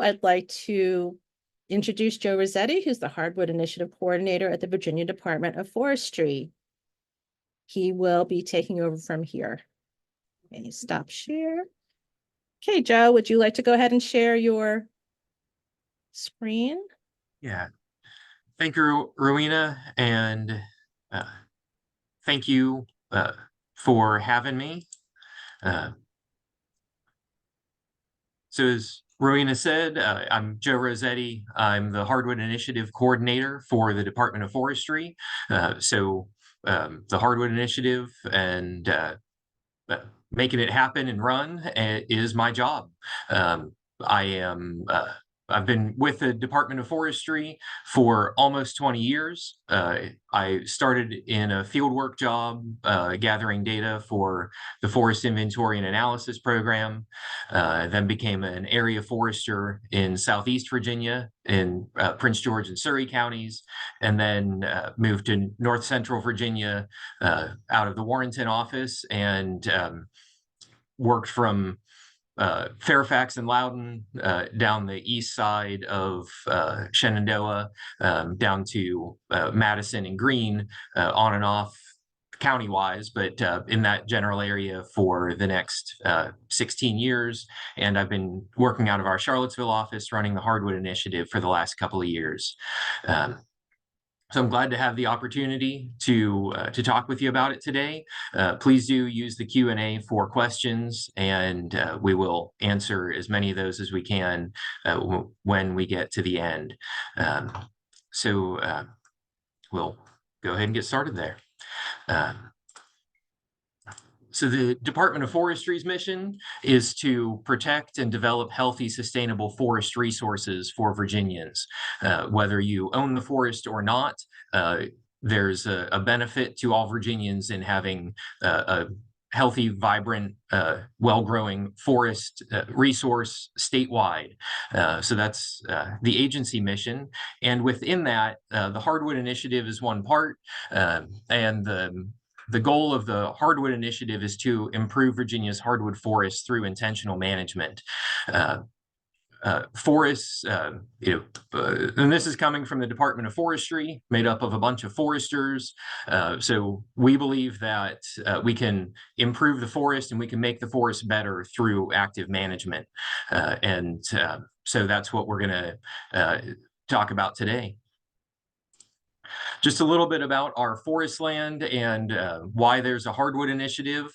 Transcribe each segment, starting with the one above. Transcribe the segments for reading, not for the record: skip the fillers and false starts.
I'd like to introduce Joe Rossetti, who's the Hardwood Initiative Coordinator at the Virginia Department of Forestry. He will be taking over from here. Okay, stop share. Okay, Joe, would you like to go ahead and share your screen? Yeah. Thank you, Rowena, and thank you for having me. So as Rowena said, I'm Joe Rossetti. I'm the Hardwood Initiative Coordinator for the Department of Forestry. The Hardwood Initiative and making it happen and run is my job. I've been with the Department of Forestry for almost 20 years. I started in a fieldwork job gathering data for the Forest Inventory and Analysis Program, then became an area forester in Southeast Virginia in Prince George and Surrey counties, and then moved to North Central Virginia out of the Warrenton office and worked from Fairfax and Loudoun down the east side of Shenandoah down to Madison and Greene on and off county-wise, but in that general area for the next 16 years. And I've been working out of our Charlottesville office running the Hardwood Initiative for the last couple of years. So I'm glad to have the opportunity to talk with you about it today. Please do use the Q&A for questions, and we will answer as many of those as we can when we get to the end. We'll go ahead and get started there. So the Department of Forestry's mission is to protect and develop healthy, sustainable forest resources for Virginians. Whether you own the forest or not, there's a benefit to all Virginians in having a healthy, vibrant, well-growing forest resource statewide. So that's the agency mission. And within that, the Hardwood Initiative is one part, and the goal of the Hardwood Initiative is to improve Virginia's hardwood forests through intentional management. Forests, and this is coming from the Department of Forestry, made up of a bunch of foresters. So we believe that we can improve the forest and we can make the forest better through active management. So that's what we're going to talk about today. Just a little bit about our forest land and why there's a Hardwood Initiative.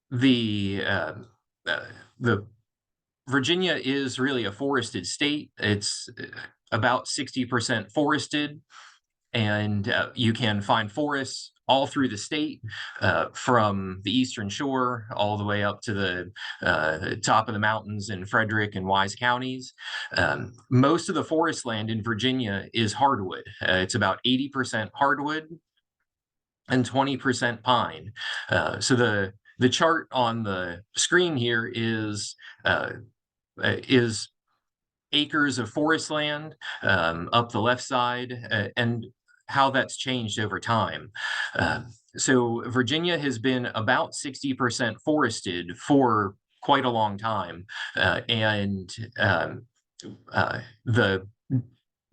The Virginia is really a forested state. It's about 60% forested, and you can find forests all through the state, from the eastern shore all the way up to the top of the mountains in Frederick and Wise counties. Most of the forest land in Virginia is hardwood. It's about 80% hardwood and 20% pine. So the chart on the screen here is acres of forest land up the left side, and how that's changed over time. So Virginia has been about 60% forested for quite a long time.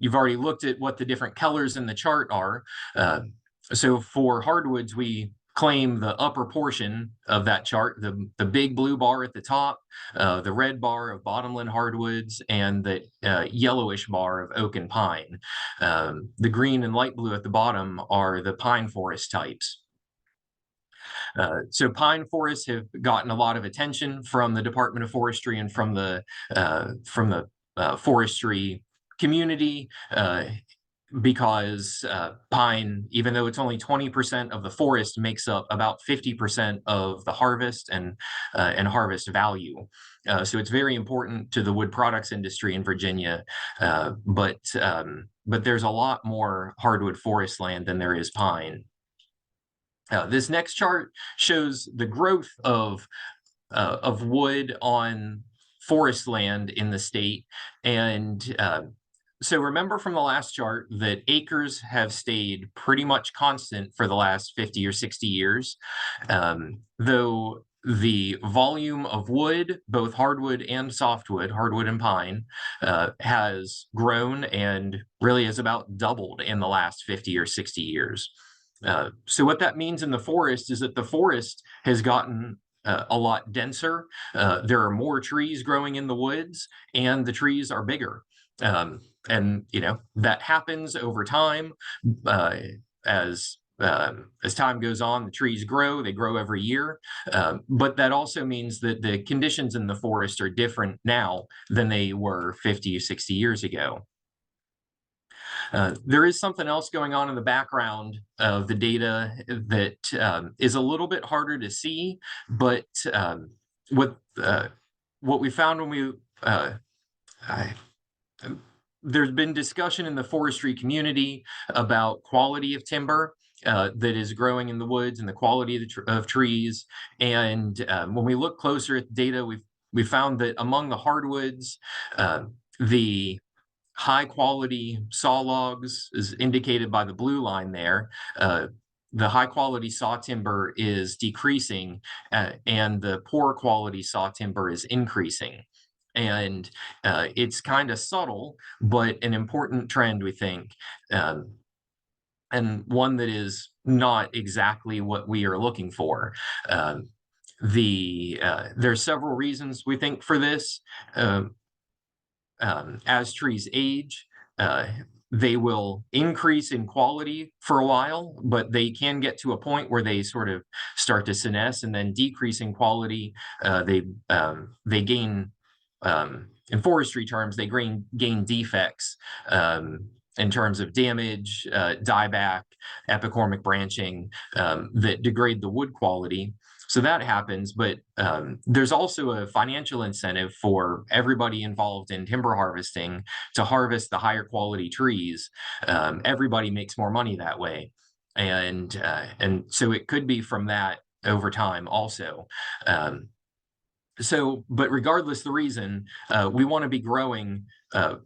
You've already looked at what the different colors in the chart are. So for hardwoods, we claim the upper portion of that chart, the big blue bar at the top, the red bar of bottomland hardwoods, and the yellowish bar of oak and pine. The green and light blue at the bottom are the pine forest types. So pine forests have gotten a lot of attention from the Department of Forestry and from the forestry community, because pine, even though it's only 20% of the forest, makes up about 50% of the harvest and harvest value. So it's very important to the wood products industry in Virginia, but there's a lot more hardwood forest land than there is pine. This next chart shows the growth of wood on forest land in the state, and so remember from the last chart that acres have stayed pretty much constant for the last 50 or 60 years, though the volume of wood, both hardwood and softwood, hardwood and pine, has grown and really has about doubled in the last 50 or 60 years. So what that means in the forest is that the forest has gotten a lot denser. There are more trees growing in the woods, and the trees are bigger. And that happens over time. As time goes on, the trees grow, they grow every year. But that also means that the conditions in the forest are different now than they were 50 or 60 years ago. There is something else going on in the background of the data that is a little bit harder to see, but what we found when we there's been discussion in the forestry community about quality of timber that is growing in the woods and the quality of trees. And when we look closer at the data, we found that among the hardwoods, the high quality saw logs is indicated by the blue line there. The high quality saw timber is decreasing, and the poor quality saw timber is increasing. And it's kind of subtle, but an important trend, we think, and one that is not exactly what we are looking for. There's several reasons we think for this. As trees age, they will increase in quality for a while, but they can get to a point where they sort of start to senesce and then decrease in quality. They gain, in forestry terms, they gain defects in terms of damage, dieback, epicormic branching that degrade the wood quality. So that happens, but there's also a financial incentive for everybody involved in timber harvesting to harvest the higher quality trees. Everybody makes more money that way. And so it could be from that over time also. But regardless the reason, we want to be growing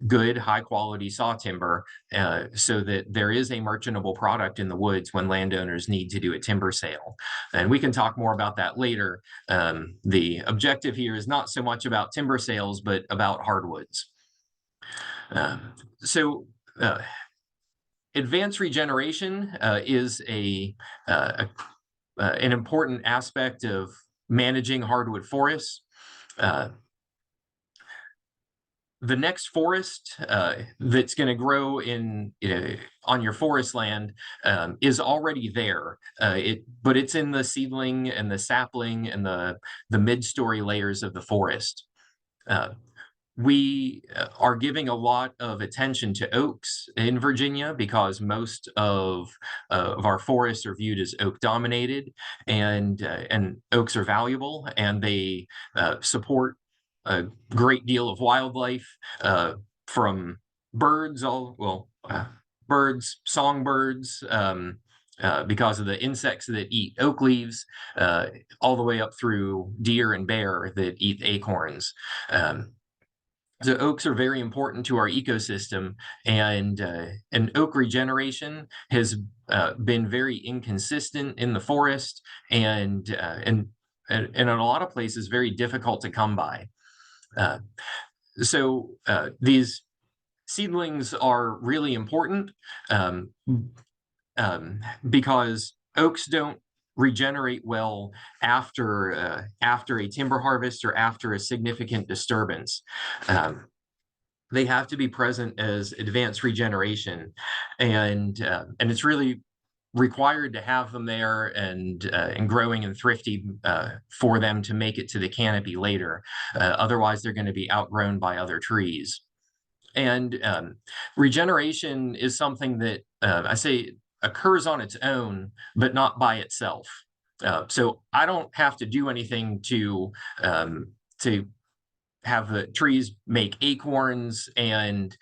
good, high quality saw timber so that there is a merchantable product in the woods when landowners need to do a timber sale. And we can talk more about that later. The objective here is not so much about timber sales, but about hardwoods. Advanced regeneration is an important aspect of managing hardwood forests. The next forest that's going to grow on your forest land is already there, but it's in the seedling and the sapling and the mid-story layers of the forest. We are giving a lot of attention to oaks in Virginia because most of our forests are viewed as oak dominated, and oaks are valuable, and they support a great deal of wildlife from birds, birds, songbirds, because of the insects that eat oak leaves, all the way up through deer and bear that eat acorns. So oaks are very important to our ecosystem, and oak regeneration has been very inconsistent in the forest, and in a lot of places very difficult to come by. These seedlings are really important because oaks don't regenerate well after a timber harvest or after a significant disturbance. They have to be present as advanced regeneration, and it's really required to have them there and growing and thrifty for them to make it to the canopy later. Otherwise, they're going to be outgrown by other trees. And regeneration is something that I say occurs on its own, but not by itself. So I don't have to do anything to have the trees make acorns and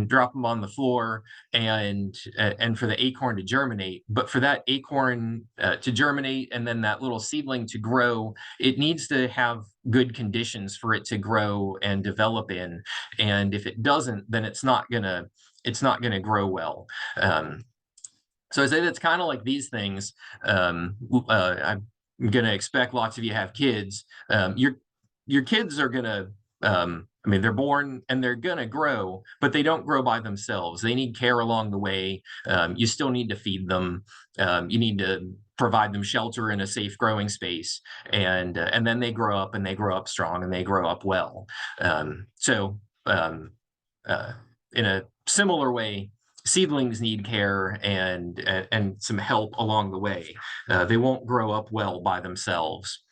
drop them on the floor and for the acorn to germinate. But for that acorn to germinate and then that little seedling to grow, it needs to have good conditions for it to grow and develop in. And if it doesn't, then it's not gonna grow well. So I say that's kind of like these things. gonna expect lots of you have kids. Your kids are gonna, I mean, they're born and they're gonna grow, but they don't grow by themselves. They need care along the way. You still need to feed them. You need to provide them shelter in a safe growing space, and then they grow up, and they grow up strong, and they grow up well. So in a similar way, seedlings need care and some help along the way. They won't grow up well by themselves.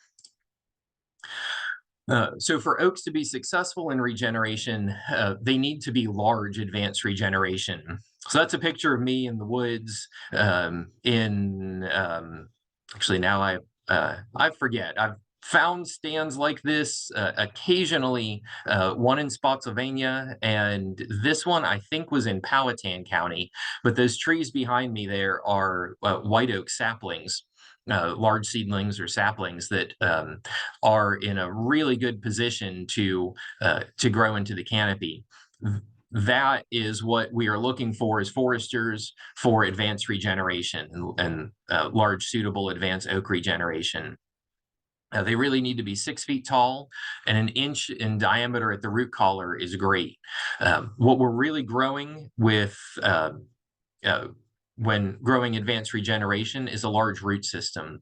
So for oaks to be successful in regeneration, they need to be large advanced regeneration. So that's a picture of me in the woods actually now I forget. I've found stands like this occasionally, one in Spotsylvania, and this one I think was in Powhatan County. But those trees behind me there are white oak saplings. Large seedlings or saplings that are in a really good position to grow into the canopy. That is what we are looking for as foresters for advanced regeneration and large suitable advanced oak regeneration. They really need to be 6 feet tall, and 1 inch in diameter at the root collar is great. What we're really growing with when growing advanced regeneration is a large root system.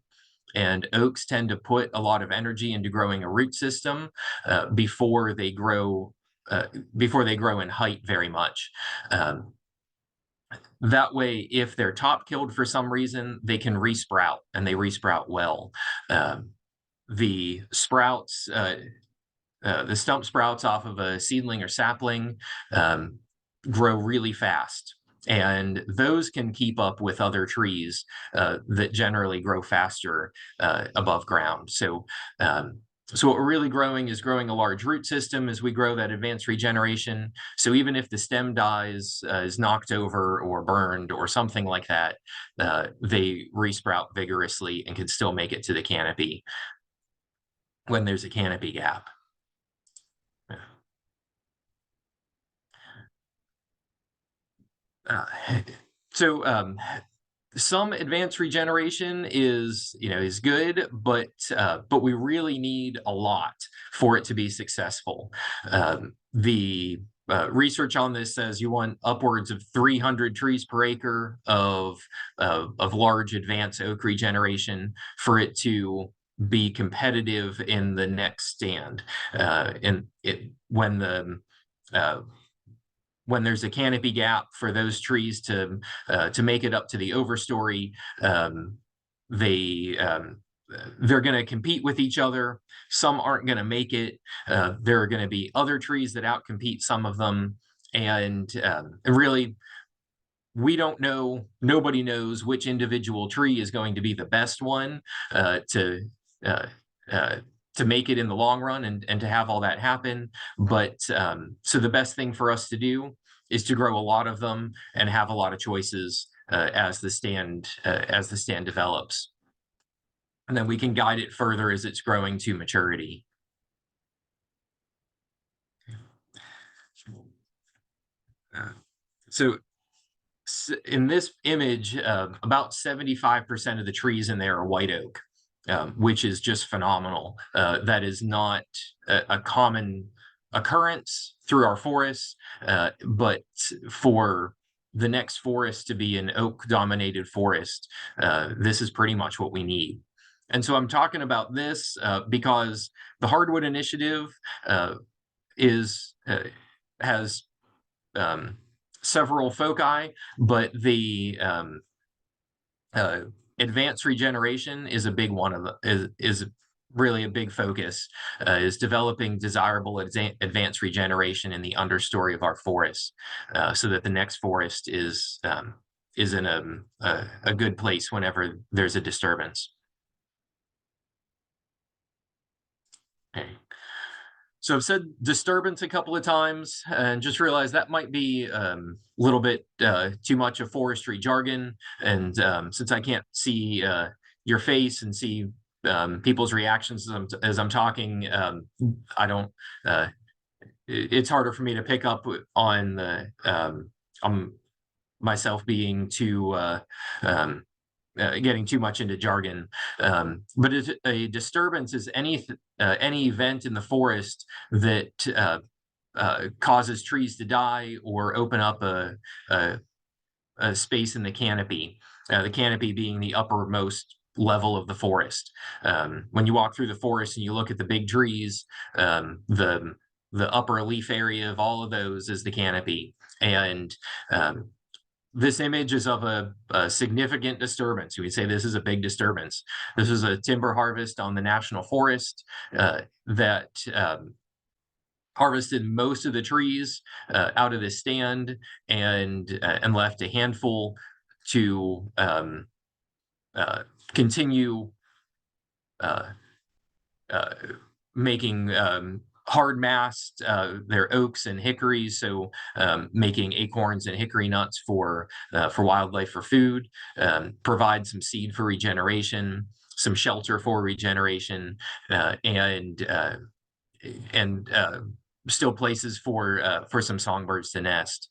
And oaks tend to put a lot of energy into growing a root system before they grow in height very much. That way, if they're top killed for some reason, they can resprout, and they resprout well. The sprouts, the stump sprouts off of a seedling or sapling grow really fast. And those can keep up with other trees that generally grow faster above ground. So what we're really growing is growing a large root system as we grow that advanced regeneration. So even if the stem dies, is knocked over or burned or something like that, they resprout vigorously and can still make it to the canopy when there's a canopy gap. Some advanced regeneration is good, but we really need a lot for it to be successful. The research on this says you want upwards of 300 trees per acre of large advanced oak regeneration for it to be competitive in the next stand. When there's a canopy gap for those trees to make it up to the overstory, they're going to compete with each other. Some aren't going to make it. There are going to be other trees that outcompete some of them, and really, we don't know. Nobody knows which individual tree is going to be the best one to make it in the long run and to have all that happen. But so the best thing for us to do is to grow a lot of them and have a lot of choices as the stand develops. And then we can guide it further as it's growing to maturity. So in this image, about 75% of the trees in there are white oak. Which is just phenomenal. That is not a common occurrence through our forests, but for the next forest to be an oak-dominated forest, this is pretty much what we need. And so I'm talking about this because the Hardwood Initiative has several foci, but the advanced regeneration is a big one of is really a big focus, is developing desirable advanced regeneration in the understory of our forests, so that the next forest is in a good place whenever there's a disturbance. Okay. So I've said disturbance a couple of times and just realized that might be a little bit too much of forestry jargon. And since I can't see your face and see people's reactions as I'm talking, it's harder for me to pick up on myself being too getting too much into jargon, but a disturbance is any event in the forest that causes trees to die or open up a space in the canopy being the uppermost level of the forest. When you walk through the forest and you look at the big trees, the upper leaf area of all of those is the canopy. And this image is of a significant disturbance. You would say this is a big disturbance. This is a timber harvest on the national forest that harvested most of the trees out of this stand and left a handful to continue making hard mast their oaks and hickories, so making acorns and hickory nuts for wildlife for food, provide some seed for regeneration, some shelter for regeneration, and still places for some songbirds to nest.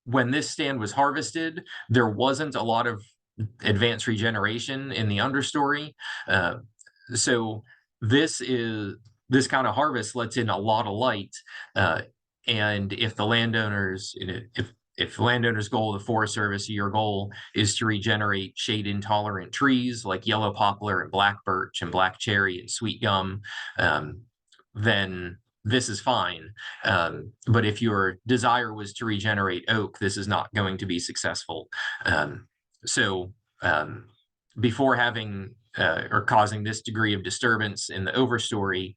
When this stand was harvested, there wasn't a lot of advanced regeneration in the understory. So this kind of harvest lets in a lot of light. And if the landowners, if the landowner's goal, the Forest Service, your goal is to regenerate shade intolerant trees like yellow poplar and black birch and black cherry and sweet gum, then this is fine. But if your desire was to regenerate oak, this is not going to be successful. So before having or causing this degree of disturbance in the overstory,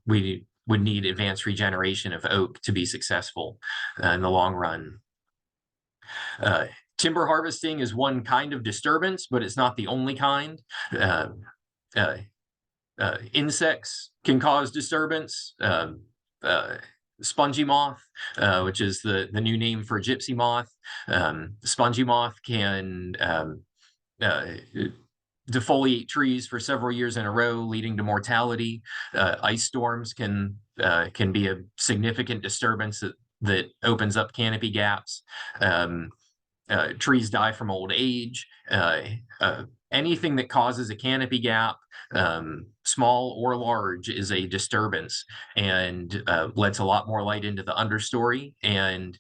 we would need advanced regeneration of oak to be successful in the long run. Timber harvesting is one kind of disturbance, but it's not the only kind. Insects can cause disturbance. Spongy moth, which is the new name for gypsy moth. Spongy moth can defoliate trees for several years in a row, leading to mortality. Ice storms can be a significant disturbance that opens up canopy gaps. Trees die from old age. Anything that causes a canopy gap, small or large, is a disturbance and lets a lot more light into the understory. And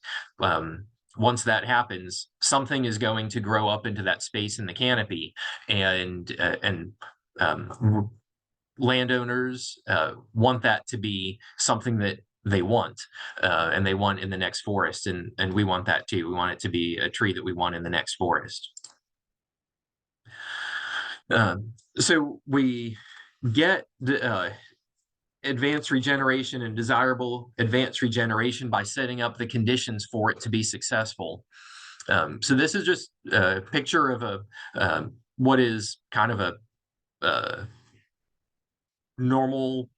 once that happens, something is going to grow up into that space in the canopy, and landowners want that to be something that they want, and they want in the next forest, and we want that too. We want it to be a tree that we want in the next forest. So we get the advanced regeneration and desirable advanced regeneration by setting up the conditions for it to be successful. So this is just a picture of what is kind of a normal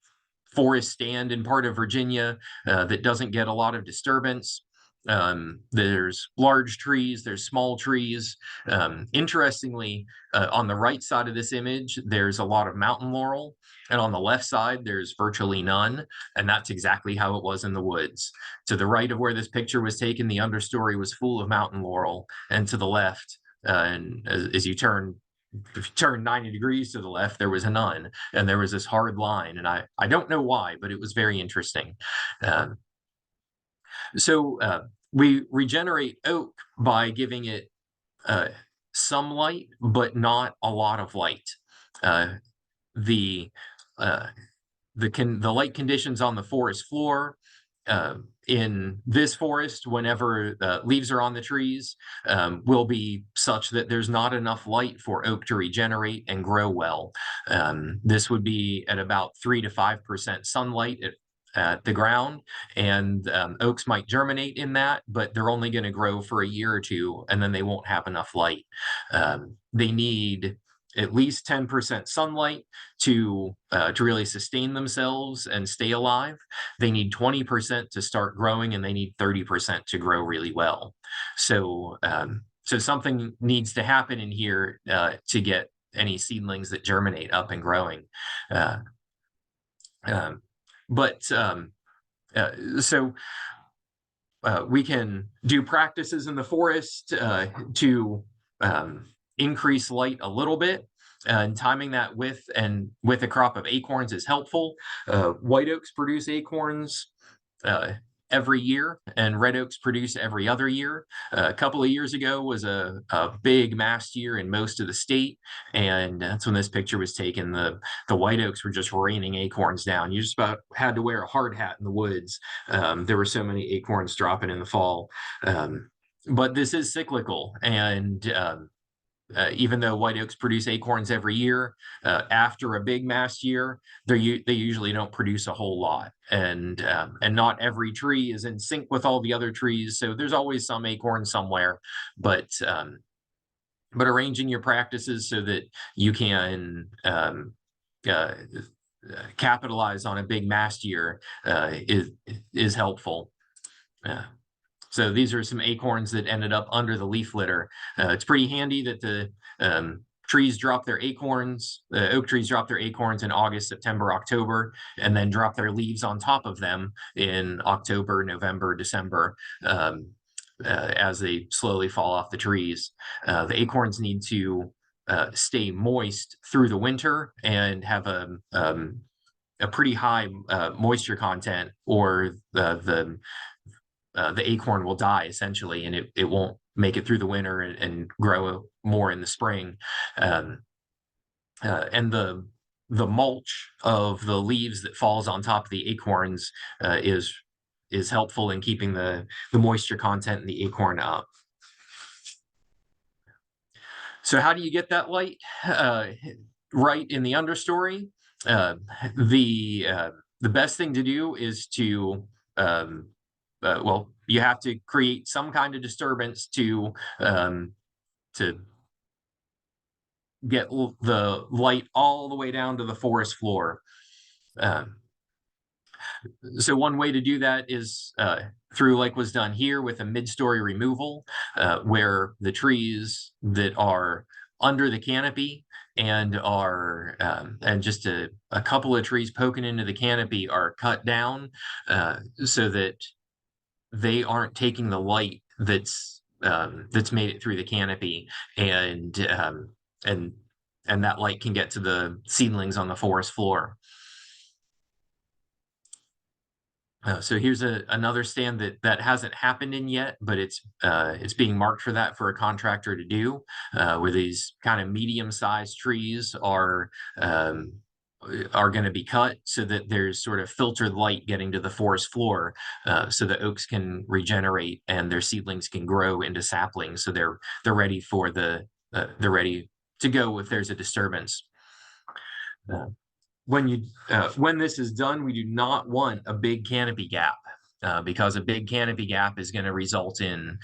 forest stand in part of Virginia that doesn't get a lot of disturbance. There's large trees, there's small trees. Interestingly, on the right side of this image, there's a lot of mountain laurel, and on the left side, there's virtually none, and that's exactly how it was in the woods. To the right of where this picture was taken, the understory was full of mountain laurel, and to the left, and as you turn 90 degrees to the left, there was a none, and there was this hard line, and I don't know why, but it was very interesting. So we regenerate oak by giving it some light, but not a lot of light. The light conditions on the forest floor in this forest, whenever leaves are on the trees, will be such that there's not enough light for oak to regenerate and grow well. This would be at about 3 to 5% sunlight at the ground, and oaks might germinate in that, but they're only going to grow for a year or two, and then they won't have enough light. They need at least 10% sunlight to really sustain themselves and stay alive. They need 20% to start growing, and they need 30% to grow really well. So something needs to happen in here to get any seedlings that germinate up and growing. So we can do practices in the forest to increase light a little bit. And timing that with a crop of acorns is helpful. White oaks produce acorns every year, and red oaks produce every other year. A couple of years ago was a big mast year in most of the state, and that's when this picture was taken. The white oaks were just raining acorns down. You just about had to wear a hard hat in the woods. There were so many acorns dropping in the fall. But this is cyclical, and even though white oaks produce acorns every year, after a big mast year, they usually don't produce a whole lot, and not every tree is in sync with all the other trees, so there's always some acorn somewhere. But arranging your practices so that you can capitalize on a big mast year is helpful. So these are some acorns that ended up under the leaf litter. It's pretty handy that the trees drop their acorns, the oak trees drop their acorns in August, September, October, and then drop their leaves on top of them in October, November, December, as they slowly fall off the trees. The acorns need to stay moist through the winter and have a pretty high moisture content, or the acorn will die essentially, and it won't make it through the winter and grow more in the spring. And the mulch of the leaves that falls on top of the acorns is helpful in keeping the moisture content in the acorn up. So how do you get that light right in the understory? The best thing to do is to well, you have to create some kind of disturbance to get the light all the way down to the forest floor. So one way to do that is through, like was done here, with a mid-story removal, where the trees that are under the canopy and are and just a couple of trees poking into the canopy are cut down, so that they aren't taking the light that's made it through the canopy, and that light can get to the seedlings on the forest floor. So here's another stand that hasn't happened in yet, but it's being marked for that for a contractor to do, where these kind of medium-sized trees are going to be cut so that there's sort of filtered light getting to the forest floor, so the oaks can regenerate and their seedlings can grow into saplings, so they're ready for they're ready to go if there's a disturbance. When this is done, we do not want a big canopy gap, because a big canopy gap is going to result in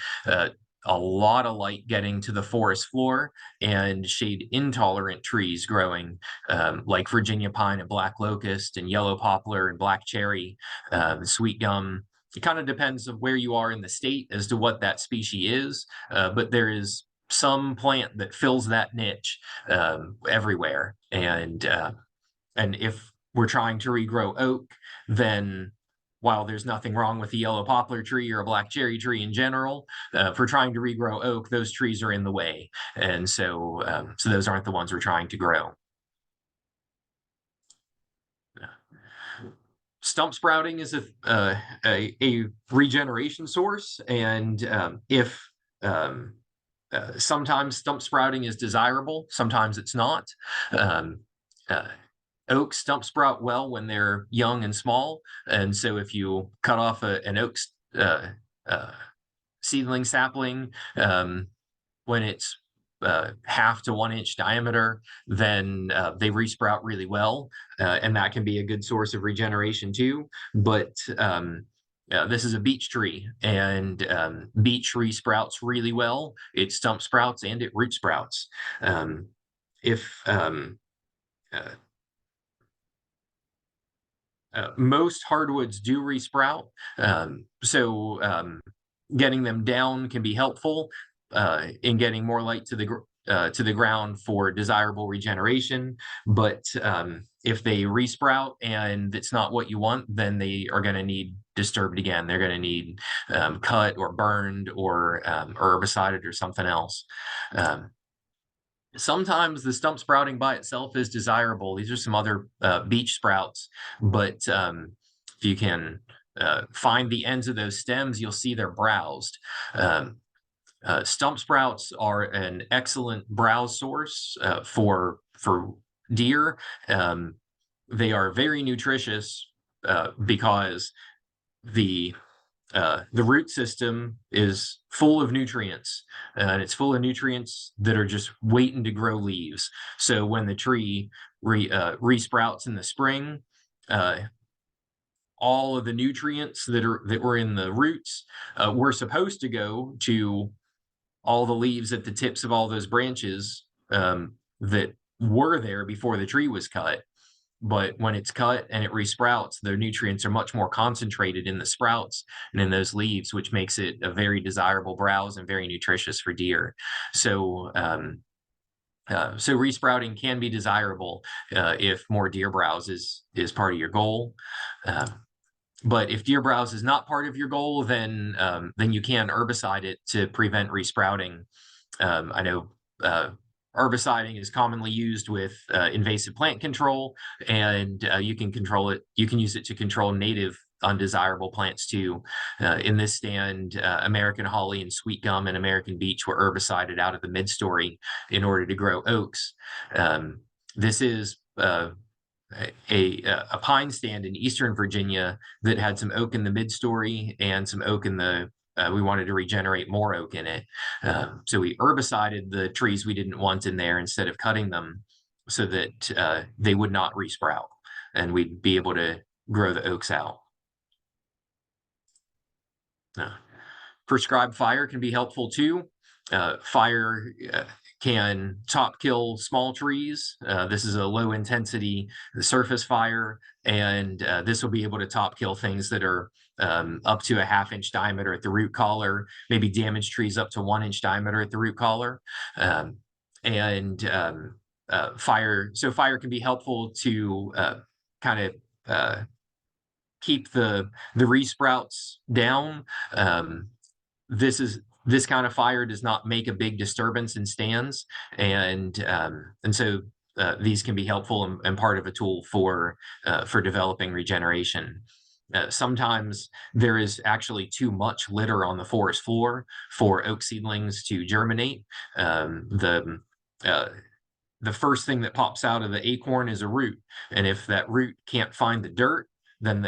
a lot of light getting to the forest floor and shade intolerant trees growing, like Virginia pine and black locust and yellow poplar and black cherry, sweet gum. It kind of depends on where you are in the state as to what that species is, but there is some plant that fills that niche everywhere. And if we're trying to regrow oak, then while there's nothing wrong with the yellow poplar tree or a black cherry tree in general, if we're trying to regrow oak, those trees are in the way. And so those aren't the ones we're trying to grow. Stump sprouting is a regeneration source, and sometimes stump sprouting is desirable, sometimes it's not. Oaks stump sprout well when they're young and small, and so if you cut off an oak seedling sapling when it's 1/2 to 1 inch diameter, then they resprout really well, and that can be a good source of regeneration too. But this is a beech tree, and beech resprouts really well. It stump sprouts and it root sprouts. Most hardwoods do resprout, so getting them down can be helpful in getting more light to the ground for desirable regeneration. But if they resprout and it's not what you want, then they are going to need disturbed again. They're going to need cut or burned or herbicided or something else. Sometimes the stump sprouting by itself is desirable. These are some other beech sprouts, but if you can find the ends of those stems, you'll see they're browsed. Stump sprouts are an excellent browse source for deer. They are very nutritious because the root system is full of nutrients, and it's full of nutrients that are just waiting to grow leaves. So when the tree resprouts in the spring, all of the nutrients that were in the roots were supposed to go to all the leaves at the tips of all those branches that were there before the tree was cut. But when it's cut and it resprouts, the nutrients are much more concentrated in the sprouts and in those leaves, which makes it a very desirable browse and very nutritious for deer. So so resprouting can be desirable if more deer browse is part of your goal. But if deer browse is not part of your goal, then you can herbicide it to prevent resprouting. I know herbiciding is commonly used with invasive plant control, and you can control it. You can use it to control native undesirable plants too. In this stand, American holly and sweet gum and American beech were herbicided out of the midstory in order to grow oaks. This is a pine stand in eastern Virginia that had some oak in the midstory and some oak in the we wanted to regenerate more oak in it. So we herbicided the trees we didn't want in there instead of cutting them so that they would not resprout and we'd be able to grow the oaks out. Prescribed fire can be helpful too. Fire can top kill small trees. This is a low intensity surface fire, and this will be able to top kill things that are up to a 1/2 inch diameter at the root collar, maybe damage trees up to 1 inch diameter at the root collar. Fire can be helpful to kind of keep the resprouts down. This kind of fire does not make a big disturbance in stands, and so these can be helpful and part of a tool for developing regeneration. Sometimes there is actually too much litter on the forest floor for oak seedlings to germinate. The first thing that pops out of the acorn is a root, and if that root can't find the dirt, then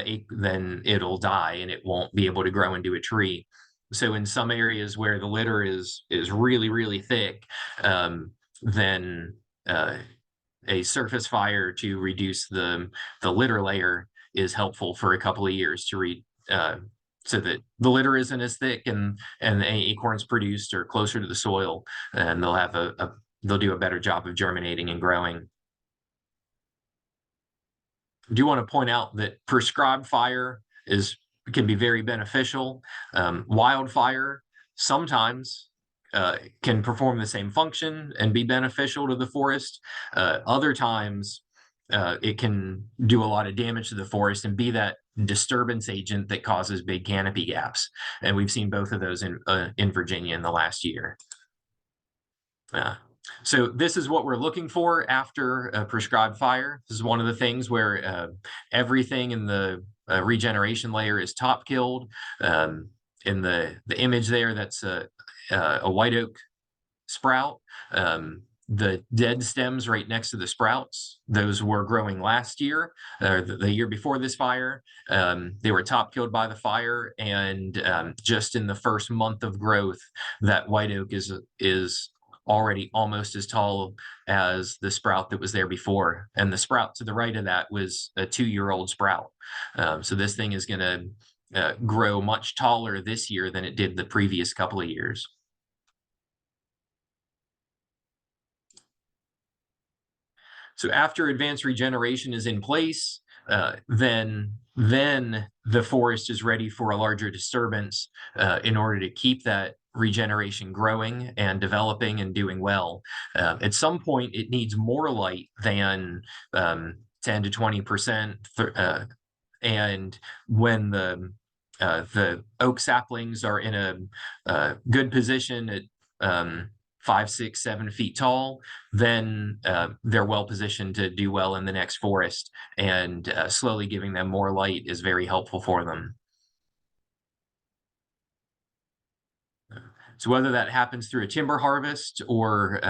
it'll die and it won't be able to grow into a tree. So in some areas where the litter is really, really thick, then a surface fire to reduce the litter layer is helpful for a couple of years to so that the litter isn't as thick and the acorns produced are closer to the soil, and they'll have they'll do a better job of germinating and growing. I do want to point out that prescribed fire can be very beneficial. Wildfire sometimes can perform the same function and be beneficial to the forest. Other times, it can do a lot of damage to the forest and be that disturbance agent that causes big canopy gaps. And we've seen both of those in Virginia in the last year. So this is what we're looking for after a prescribed fire. This is one of the things where everything in the regeneration layer is top killed. In the image there, that's a white oak sprout. The dead stems right next to the sprouts, those were growing last year, or the year before this fire. They were top killed by the fire, and just in the first month of growth, that white oak is already almost as tall as the sprout that was there before. And the sprout to the right of that was a 2-year-old sprout. So this thing is going to grow much taller this year than it did the previous couple of years. So after advanced regeneration is in place, then the forest is ready for a larger disturbance in order to keep that regeneration growing and developing and doing well. At some point, it needs more light than 10 to 20%. And when the oak saplings are in a good position at 5, 6, 7 feet tall, then they're well positioned to do well in the next forest, and slowly giving them more light is very helpful for them. So whether that happens through a timber harvest or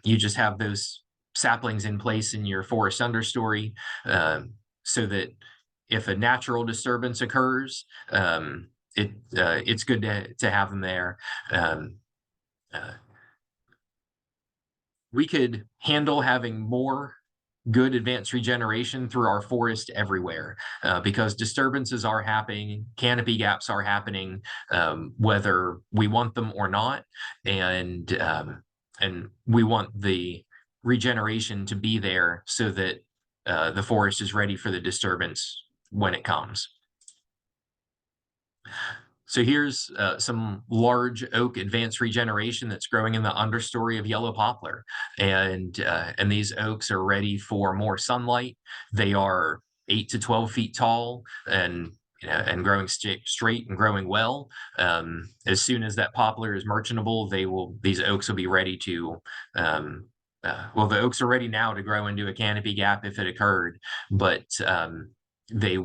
you just have those saplings in place in your forest understory, so that if a natural disturbance occurs, it's good to have them there. We could handle having more good advanced regeneration through our forest everywhere, because disturbances are happening, canopy gaps are happening, whether we want them or not, and we want the regeneration to be there so that the forest is ready for the disturbance when it comes. So here's some large oak advanced regeneration that's growing in the understory of yellow poplar, and these oaks are ready for more sunlight. They are 8 to 12 feet tall, and growing straight and growing well. As soon as that poplar is merchantable, these oaks will be ready to. Well, the oaks are ready now to grow into a canopy gap if it occurred, but they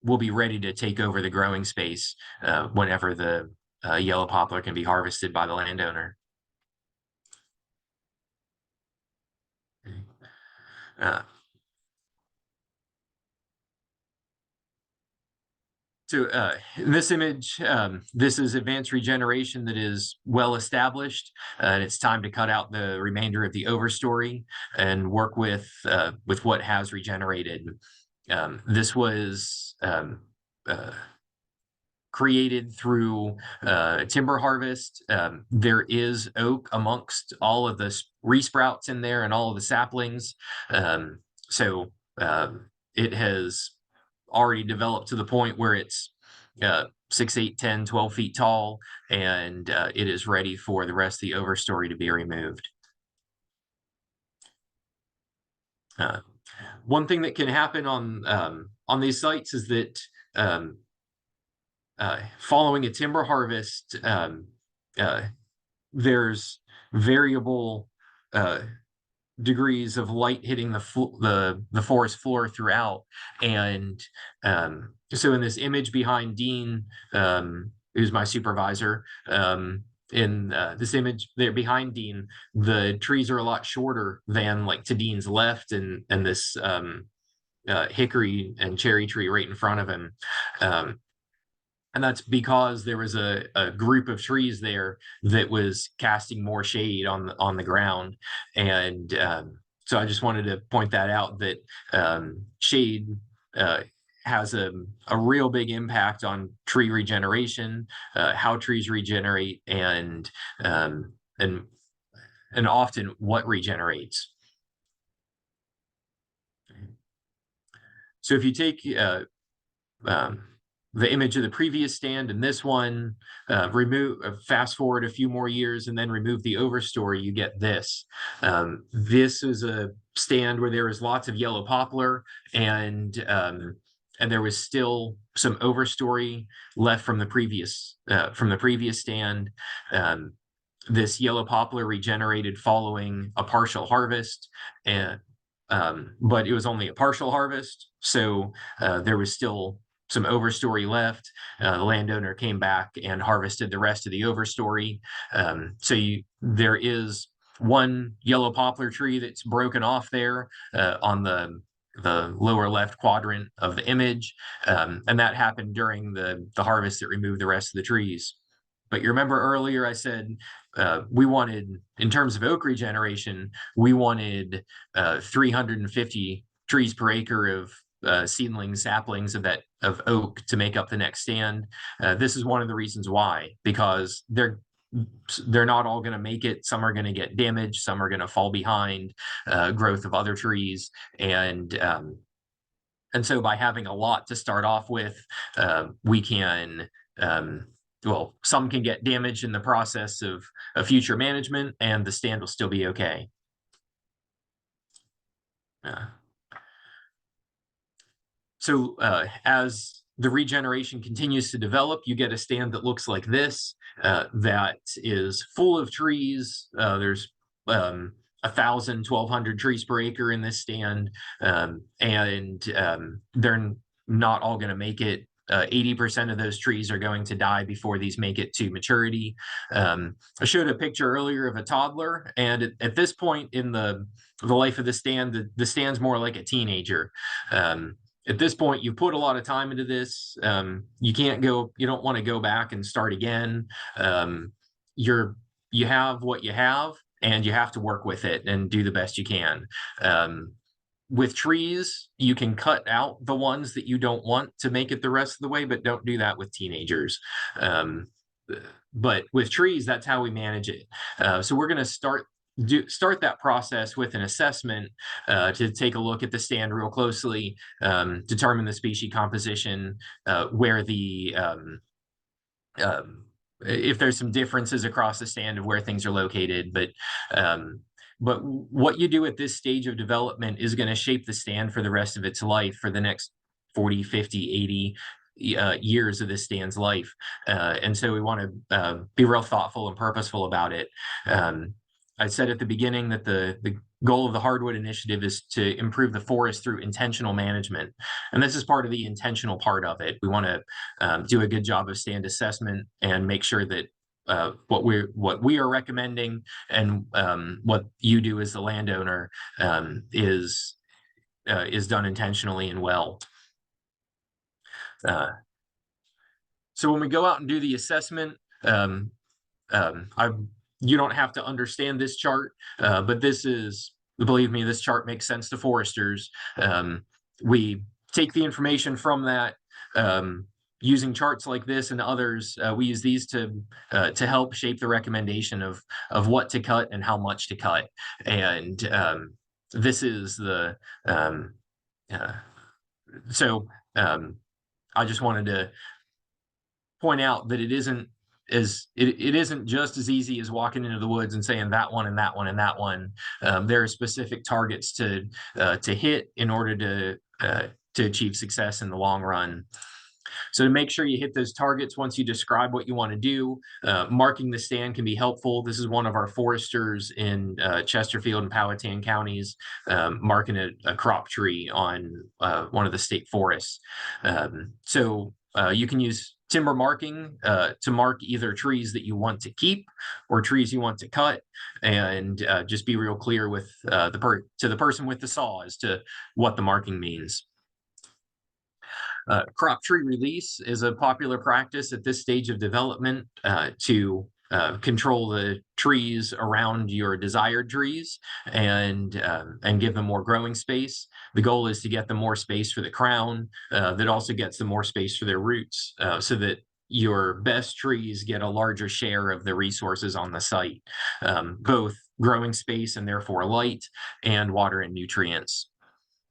will be ready to take over the growing space whenever the yellow poplar can be harvested by the landowner. So in this image, this is advanced regeneration that is well established, and it's time to cut out the remainder of the overstory and work with what has regenerated. This was created through timber harvest. There is oak amongst all of the resprouts in there and all of the saplings. So it has already developed to the point where it's 6, 8, 10, 12 feet tall, and it is ready for the rest of the overstory to be removed. One thing that can happen on these sites is that following a timber harvest, there's variable degrees of light hitting the forest floor throughout, and so in this image behind Dean, who's my supervisor, in this image there behind Dean, the trees are a lot shorter than like to Dean's left, and this hickory and cherry tree right in front of him. And that's because there was a group of trees there that was casting more shade on the ground. And so I just wanted to point that out, that shade has a real big impact on tree regeneration, how trees regenerate, and often what regenerates. So if you take the image of the previous stand and this one, fast forward a few more years and then remove the overstory, you get this. This is a stand where there was lots of yellow poplar, and there was still some overstory left from the previous stand. This yellow poplar regenerated following a partial harvest, and but it was only a partial harvest, so there was still some overstory left. The landowner came back and harvested the rest of the overstory. So there is one yellow poplar tree that's broken off there on the lower left quadrant of the image, and that happened during the harvest that removed the rest of the trees. But you remember earlier I said we wanted, in terms of oak regeneration, we wanted 350 trees per acre of seedlings, saplings of oak to make up the next stand. This is one of the reasons why, because they're not all going to make it. Some are going to get damaged, some are going to fall behind growth of other trees, and so by having a lot to start off with, we can well, some can get damaged in the process of future management, and the stand will still be okay. So as the regeneration continues to develop, you get a stand that looks like this, that is full of trees. There's 1,000, 1,200 trees per acre in this stand, and they're not all going to make it. 80% of those trees are going to die before these make it to maturity. I showed a picture earlier of a toddler, and at this point in the life of the stand, the stand's more like a teenager. At this point, you put a lot of time into this. You don't want to go back and start again. You have what you have, and you have to work with it and do the best you can. With trees, you can cut out the ones that you don't want to make it the rest of the way, but don't do that with teenagers. But with trees, that's how we manage it. So we're going to start that process with an assessment to take a look at the stand real closely, determine the species composition, where the if there's some differences across the stand of where things are located. But what you do at this stage of development is going to shape the stand for the rest of its life, for the next 40, 50, 80 years of this stand's life. And so we want to be real thoughtful and purposeful about it. I said at the beginning that the goal of the Hardwood Initiative is to improve the forest through intentional management. And this is part of the intentional part of it. We want to do a good job of stand assessment and make sure that what we are recommending and what you do as the landowner is done intentionally and well. So when we go out and do the assessment, you don't have to understand this chart, but believe me, this chart makes sense to foresters. We take the information from that, using charts like this and others. We use these to help shape the recommendation of what to cut and how much to cut. And this is the I just wanted to point out that it isn't just as easy as walking into the woods and saying that one and that one and that one. There are specific targets to hit in order to achieve success in the long run. So to make sure you hit those targets, once you describe what you want to do, marking the stand can be helpful. This is one of our foresters in Chesterfield and Powhatan counties, marking a crop tree on one of the state forests. So you can use timber marking to mark either trees that you want to keep or trees you want to cut, and just be real clear with to the person with the saw as to what the marking means. Crop tree release is a popular practice at this stage of development to control the trees around your desired trees and give them more growing space. The goal is to get them more space for the crown that also gets them more space for their roots, so that your best trees get a larger share of the resources on the site, both growing space and therefore light, and water and nutrients.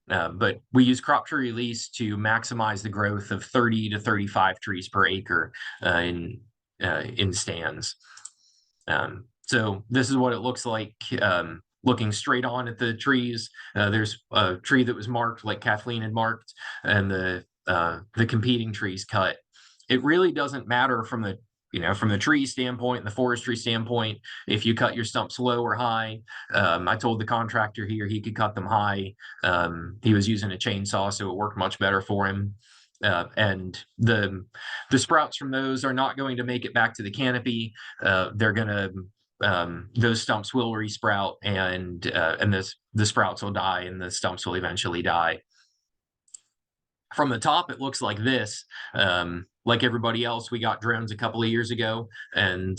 But we use crop tree release to maximize the growth of 30 to 35 trees per acre in stands. So this is what it looks like looking straight on at the trees. There's a tree that was marked like Kathleen had marked, and the competing trees cut. It really doesn't matter from the tree standpoint and the forestry standpoint if you cut your stumps low or high. I told the contractor here he could cut them high. He was using a chainsaw, so it worked much better for him. And the sprouts from those are not going to make it back to the canopy. They're gonna those stumps will resprout, and the sprouts will die and the stumps will eventually die. From the top, it looks like this. Like everybody else, we got drones a couple of years ago, and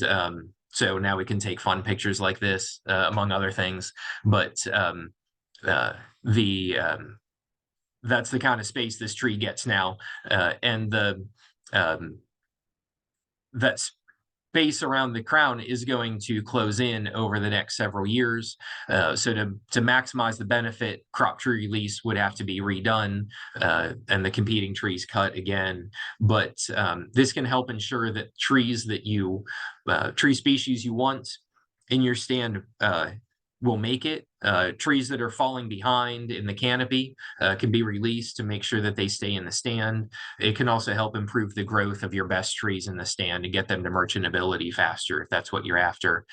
so now we can take fun pictures like this, among other things. But that's the kind of space this tree gets now, and that space around the crown is going to close in over the next several years. So to maximize the benefit, crop tree release would have to be redone, and the competing trees cut again. But this can help ensure that trees that tree species you want in your stand will make it. Trees that are falling behind in the canopy can be released to make sure that they stay in the stand. It can also help improve the growth of your best trees in the stand and get them to merchantability faster if that's what you're after.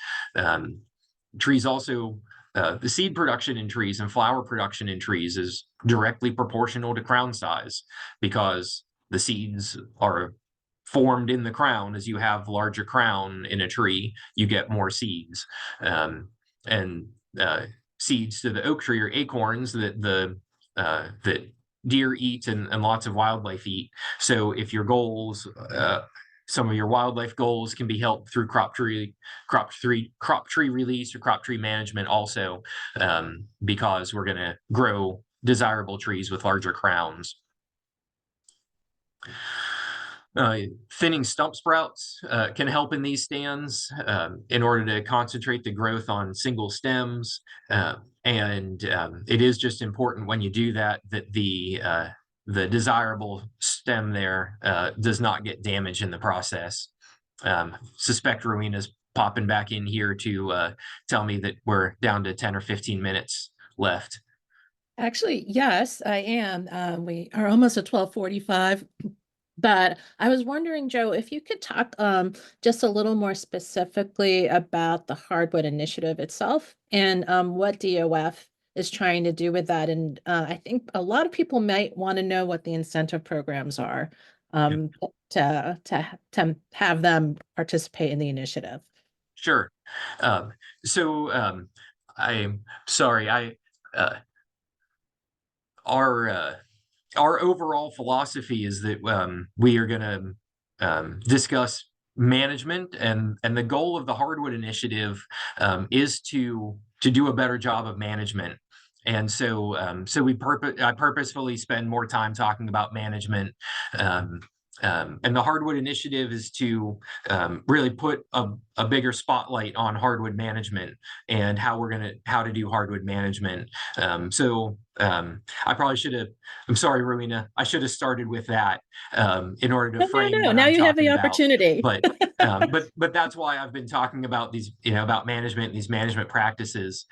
Trees also, the seed production in trees and flower production in trees is directly proportional to crown size, because the seeds are formed in the crown. As you have larger crown in a tree, you get more seeds. And seeds to the oak tree are acorns that that deer eat and lots of wildlife eat. So if your goals, some of your wildlife goals can be helped through crop tree release or crop tree management also, because we're going to grow desirable trees with larger crowns. Thinning stump sprouts can help in these stands in order to concentrate the growth on single stems. And it is just important when you do that, that the desirable stem there does not get damaged in the process. Suspect Rowena's popping back in here to tell me that we're down to 10 or 15 minutes left. Actually, yes, I am. We are almost at 12:45. But I was wondering, Joe, if you could talk just a little more specifically about the Hardwood Initiative itself and what DOF is trying to do with that. And I think a lot of people might want to know what the incentive programs are to have them participate in the initiative. Sure. So I'm sorry, our overall philosophy is that we are going to discuss management, and the goal of the Hardwood Initiative is to do a better job of management. And so I purposefully spend more time talking about management. And the Hardwood Initiative is to really put a bigger spotlight on hardwood management and how to do hardwood management. I probably should have, I'm sorry, Rowena, I should have started with that in order to frame what Now I'm you have the talking about. opportunity. But that's why I've been talking about these, about management, these management practices,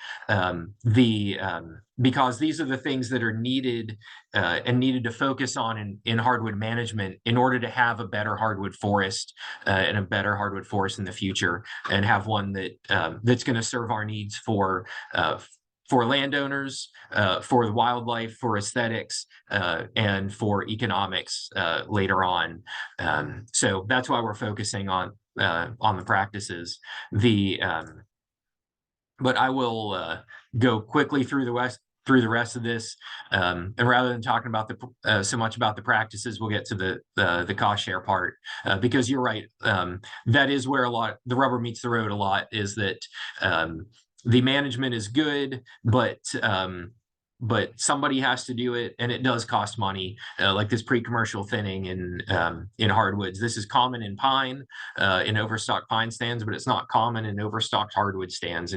because these are the things that are needed and needed to focus on in hardwood management in order to have a better hardwood forest and a better hardwood forest in the future, and have one that that's going to serve our needs for landowners, for the wildlife, for aesthetics, and for economics later on. So that's why we're focusing on the practices. But I will go quickly through the rest of this, and rather than talking about so much about the practices, we'll get to the cost share part, because you're right. That is where the rubber meets the road a lot, is that the management is good, but somebody has to do it, and it does cost money, like this pre-commercial thinning in hardwoods. This is common in pine, in overstocked pine stands, but it's not common in overstocked hardwood stands,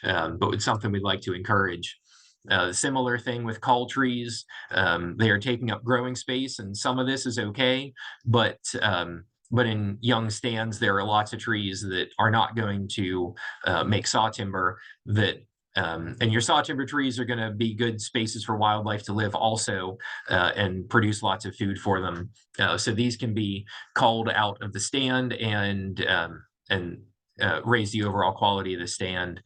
but it's something we'd like to encourage. Similar thing with cull trees. They are taking up growing space, and some of this is okay, but in young stands, there are lots of trees that are not going to make saw timber, and your saw timber trees are going to be good spaces for wildlife to live also, and produce lots of food for them. So these can be culled out of the stand and raise the overall quality of the stand.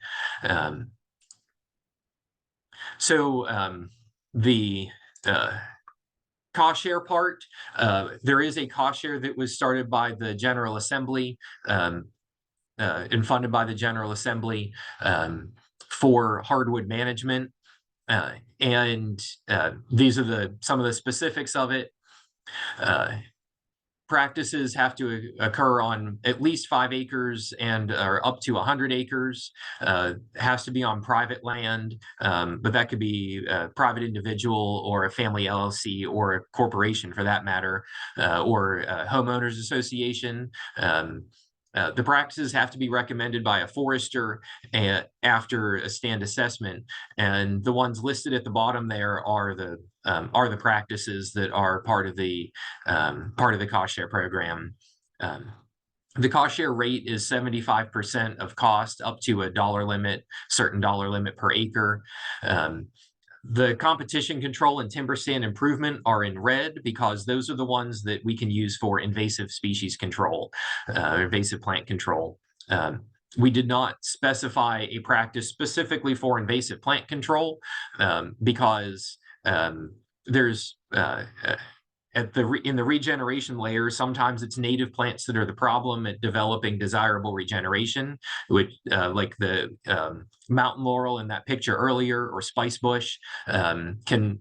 The cost share part, there is a cost share that was started by the General Assembly and funded by the General Assembly for hardwood management. These are some of the specifics of it. Practices have to occur on at least 5 acres or up to 100 acres. Has to be on private land, but that could be a private individual or a family LLC or a corporation for that matter, or a homeowners association. The practices have to be recommended by a forester after a stand assessment, and the ones listed at the bottom there are the practices that are part of the cost share program. The cost share rate is 75% of cost up to a dollar limit, certain dollar limit per acre. The competition control and timber stand improvement are in red because those are the ones that we can use for invasive species control, invasive plant control. We did not specify a practice specifically for invasive plant control because there's in the regeneration layer, sometimes it's native plants that are the problem at developing desirable regeneration, which like the mountain laurel in that picture earlier, or spice bush, can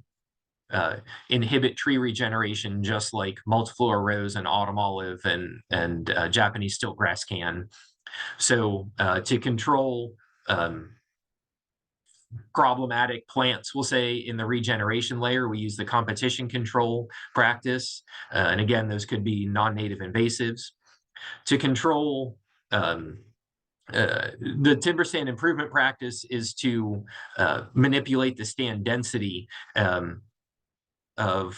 inhibit tree regeneration just like multiflora rose and autumn olive and Japanese stilt grass can. So to control problematic plants, we'll say, in the regeneration layer, we use the competition control practice. And again, those could be non-native invasives. To control the timber stand improvement practice is to manipulate the stand density of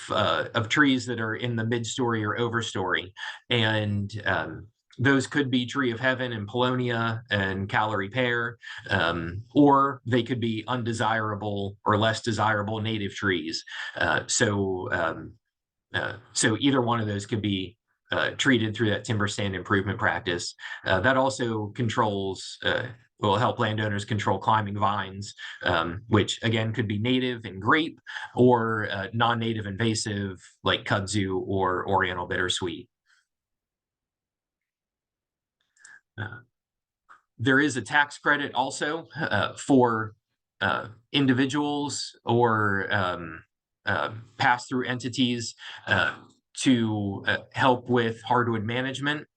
trees that are in the mid-story or overstory. And those could be tree of heaven and paulownia and Callery pear, or they could be undesirable or less desirable native trees. So either one of those could be treated through that timber stand improvement practice. That also controls, will help landowners control climbing vines, which again could be native and grape, or non-native invasive like kudzu or oriental bittersweet. There is a tax credit also for individuals or pass-through entities to help with hardwood management.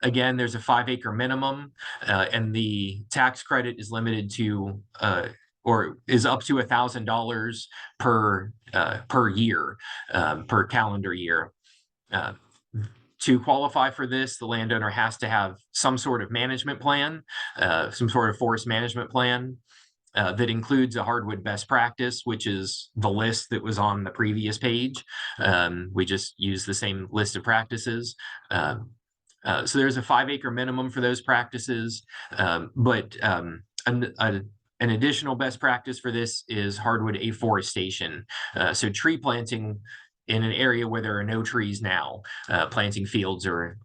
Again, there's a 5-acre minimum, and the tax credit is limited to or is up to $1,000 per year, per calendar year. To qualify for this, the landowner has to have some sort of management plan, some sort of forest management plan that includes a hardwood best practice, which is the list that was on the previous page. We just use the same list of practices. So there's a 5-acre minimum for those practices, but an additional best practice for this is hardwood afforestation. So tree planting in an area where there are no trees now, planting fields or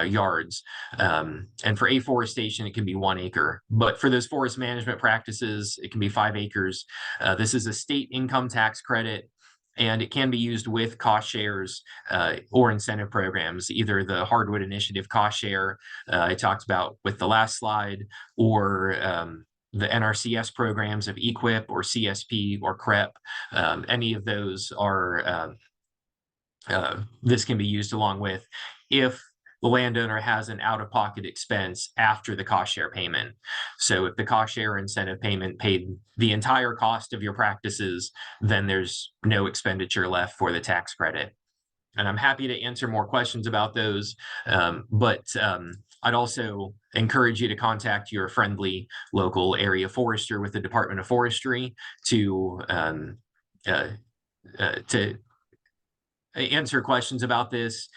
yards. And for afforestation, it can be 1 acre. But for those forest management practices, it can be 5 acres. This is a state income tax credit, and it can be used with cost shares or incentive programs, either the Hardwood Initiative cost share I talked about with the last slide, or the NRCS programs of EQIP or CSP or CREP. Any of those are, this can be used along with if the landowner has an out-of-pocket expense after the cost share payment. So if the cost share incentive payment paid the entire cost of your practices, then there's no expenditure left for the tax credit. And I'm happy to answer more questions about those, but I'd also encourage you to contact your friendly local area forester with the Department of Forestry to answer questions about this,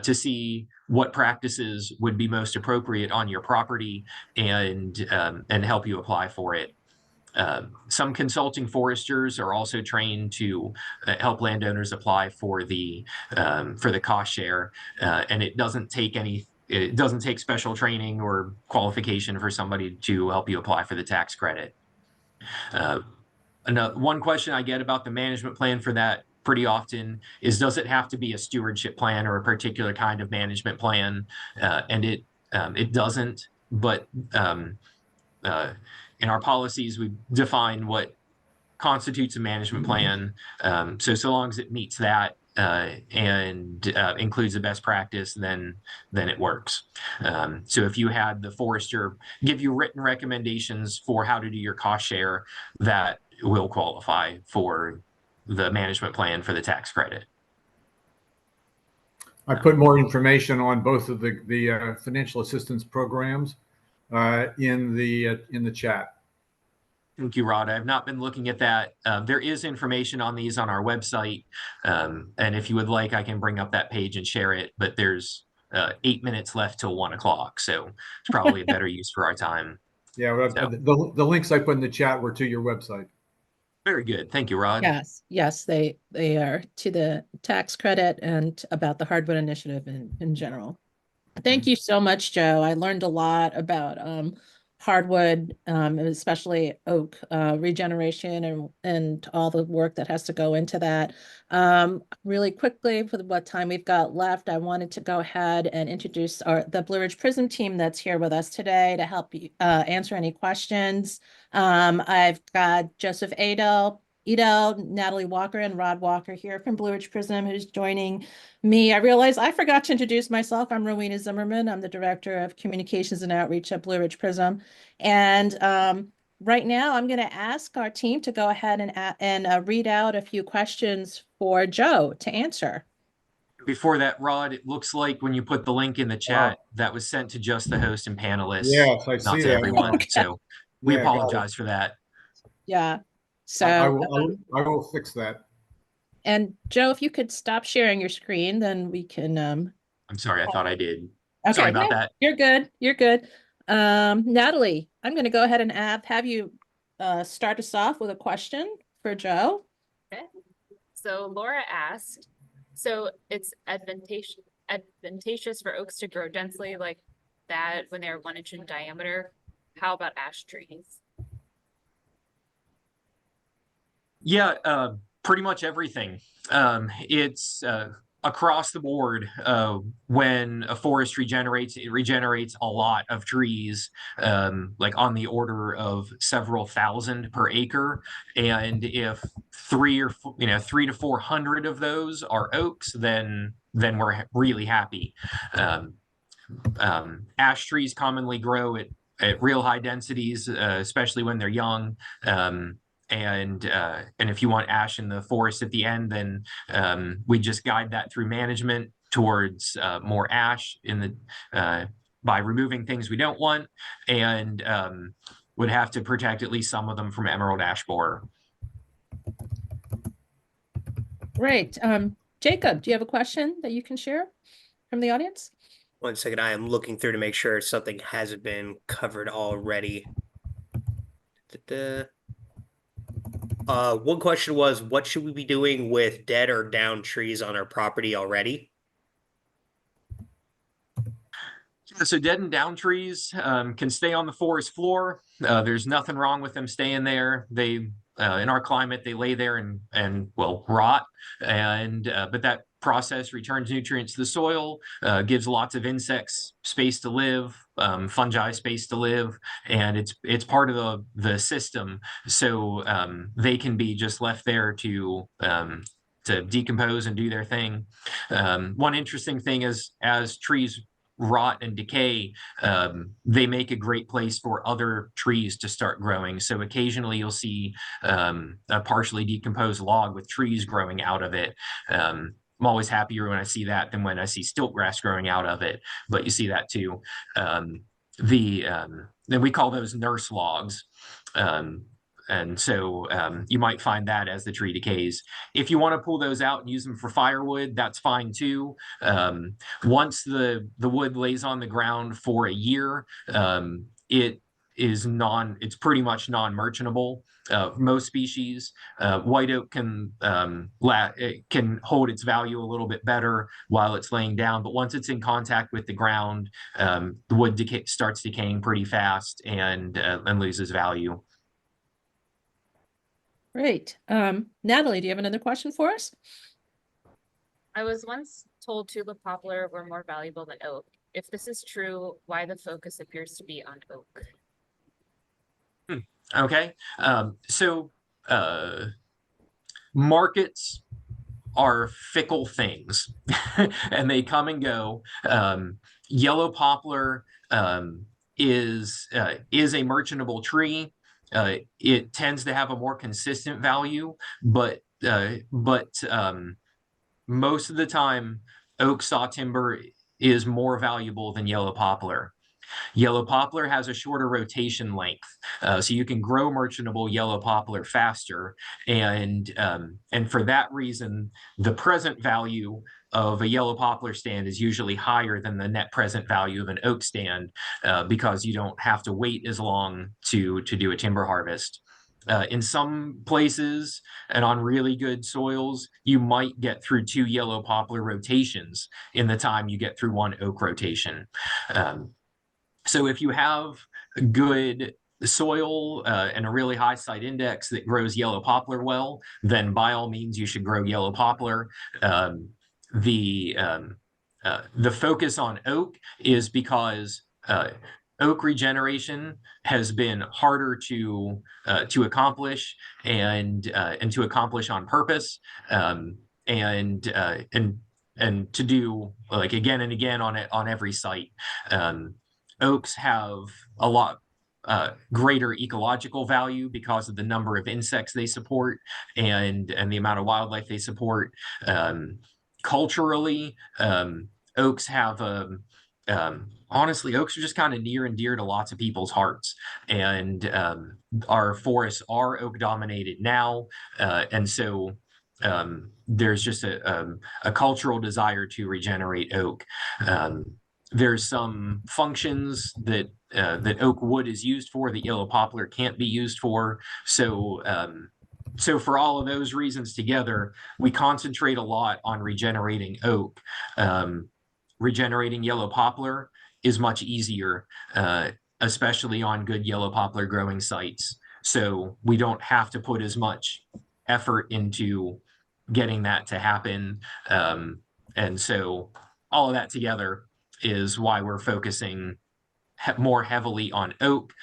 to see what practices would be most appropriate on your property and help you apply for it. Some consulting foresters are also trained to help landowners apply for the cost share, and it doesn't take special training or qualification for somebody to help you apply for the tax credit. One question I get about the management plan for that pretty often is, does it have to be a stewardship plan or a particular kind of management plan? And it doesn't, but in our policies, we define what constitutes a management plan. So long as it meets that and includes the best practice, then it works. So if you had the forester give you written recommendations for how to do your cost share, that will qualify for the management plan for the tax credit. I put more information on both of the financial assistance programs in the chat. Thank you, Rod. I have not been looking at that. There is information on these on our website. And if you would like, I can bring up that page and share it, but there's 8 minutes left till 1 o'clock. So it's probably a better use for our time. Yeah, well, So, the links I put in the chat were to your website. very good. Thank you, Rod. Yes, they are to the tax credit and about the Hardwood Initiative in general. Thank you so much, Joe. I learned a lot about hardwood, especially oak regeneration and all the work that has to go into that. Really quickly, for what time we've got left, I wanted to go ahead and introduce the Blue Ridge PRISM team that's here with us today to help you answer any questions. I've got Joseph Edel, Natalie Walker, and Rod Walker here from Blue Ridge PRISM, who's joining me. I realized I forgot to introduce myself. I'm Rowena Zimmerman. I'm the Director of Communications and Outreach at Blue Ridge PRISM. And right now, I'm going to ask our team to go ahead and read out a few questions for Joe to answer. Before that, Rod, it looks like when you put the link in the chat, that was sent to just the host and panelists, Yes, I not see to that. everyone. Okay. So we Yeah, got it. apologize for that. Yeah. So, I will fix that. and Joe, if you could stop sharing your screen, then we can. I'm sorry, I thought I did. Okay, Sorry about no, that. You're good. You're good. Natalie, I'm going to go ahead and have you start us off with a question for Joe. Okay. So Laura asked, so it's advantageous for oaks to grow densely like that when they're 1 inch in diameter. How about ash trees? Yeah, pretty much everything. It's across the board. When a forest regenerates, it regenerates a lot of trees, like on the order of several thousand per acre. And if 3 to 400 of those are oaks, then we're really happy. Ash trees commonly grow at real high densities, especially when they're young. And if you want ash in the forest at the end, then we just guide that through management towards more ash in the by removing things we don't want, and would have to protect at least some of them from emerald ash borer. Great. Jacob, do you have a question that you can share from the audience? 1 second, I am looking through to make sure something hasn't been covered already. One question was, what should we be doing with dead or down trees on our property already? So dead and down trees can stay on the forest floor. There's nothing wrong with them staying there. They in our climate, they lay there and will rot. But that process returns nutrients to the soil, gives lots of insects space to live, fungi space to live, and it's part of the system. So they can be just left there to decompose and do their thing. One interesting thing is, as trees rot and decay, they make a great place for other trees to start growing. So occasionally you'll see a partially decomposed log with trees growing out of it. I'm always happier when I see that than when I see stilt grass growing out of it, but you see that too. Then we call those nurse logs. And so you might find that as the tree decays. If you want to pull those out and use them for firewood, that's fine too. Once the wood lays on the ground for a year, it's pretty much non-merchantable. Most species, white oak can hold its value a little bit better while it's laying down, but once it's in contact with the ground, the wood starts decaying pretty fast and loses value. Great. Natalie, do you have another question for us? I was once told tulip poplar were more valuable than oak. If this is true, why the focus appears to be on oak? Okay. So markets are fickle things and they come and go. Yellow poplar is a merchantable tree. It tends to have a more consistent value, but most of the time, oak saw timber is more valuable than yellow poplar. Yellow poplar has a shorter rotation length, so you can grow merchantable yellow poplar faster, and for that reason, the present value of a yellow poplar stand is usually higher than the net present value of an oak stand, because you don't have to wait as long to do a timber harvest. In some places and on really good soils, you might get through 2 yellow poplar rotations in the time you get through 1 oak rotation. So if you have good soil and a really high site index that grows yellow poplar well, then by all means you should grow yellow poplar. The focus on oak is because oak regeneration has been harder to accomplish and to accomplish on purpose, and to do like again and again on every site. Oaks have a lot greater ecological value because of the number of insects they support and the amount of wildlife they support. Culturally, oaks have honestly, oaks are just kind of near and dear to lots of people's hearts, and our forests are oak dominated now, and so there's just a cultural desire to regenerate oak. There's some functions that oak wood is used for that yellow poplar can't be used for. So for all of those reasons together, we concentrate a lot on regenerating oak. Regenerating yellow poplar is much easier, especially on good yellow poplar growing sites. So we don't have to put as much effort into getting that to happen. And so all of that together is why we're focusing more heavily on oak.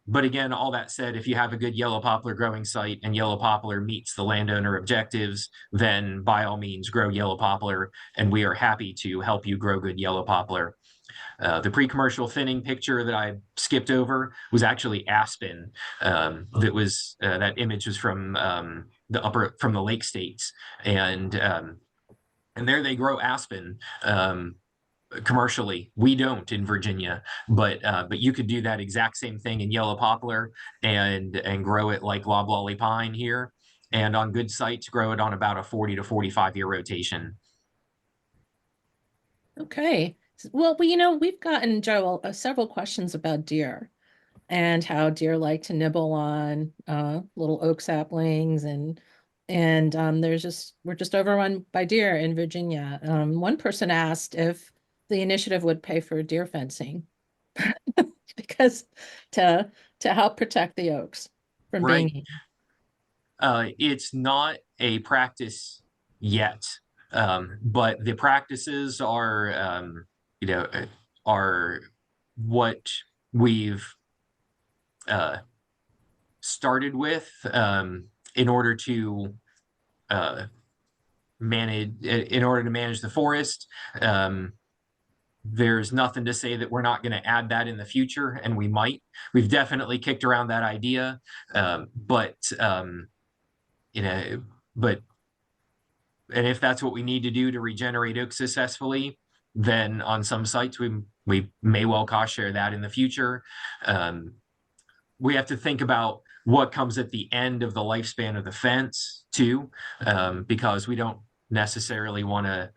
But again, all that said, if you have a good yellow poplar growing site and yellow poplar meets the landowner objectives, then by all means grow yellow poplar, and we are happy to help you grow good yellow poplar. The pre-commercial thinning picture that I skipped over was actually aspen. That image was from the Lake States, and there they grow aspen commercially. We don't in Virginia, but you could do that exact same thing in yellow poplar and grow it like loblolly pine here, and on good sites grow it on about a 40 to 45 year rotation. Okay. Well, we've gotten, Joe, several questions about deer and how deer like to nibble on little oak saplings, and we're just overrun by deer in Virginia. One person asked if the initiative would pay for deer fencing because to help protect the oaks from Right. being It's not a practice yet, but the practices are what we've started with in order to manage the forest. There's nothing to say that we're not going to add that in the future, and we might. We've definitely kicked around that idea, but if that's what we need to do to regenerate oak successfully, then on some sites we may well cost share that in the future. We have to think about what comes at the end of the lifespan of the fence too, because we don't necessarily want to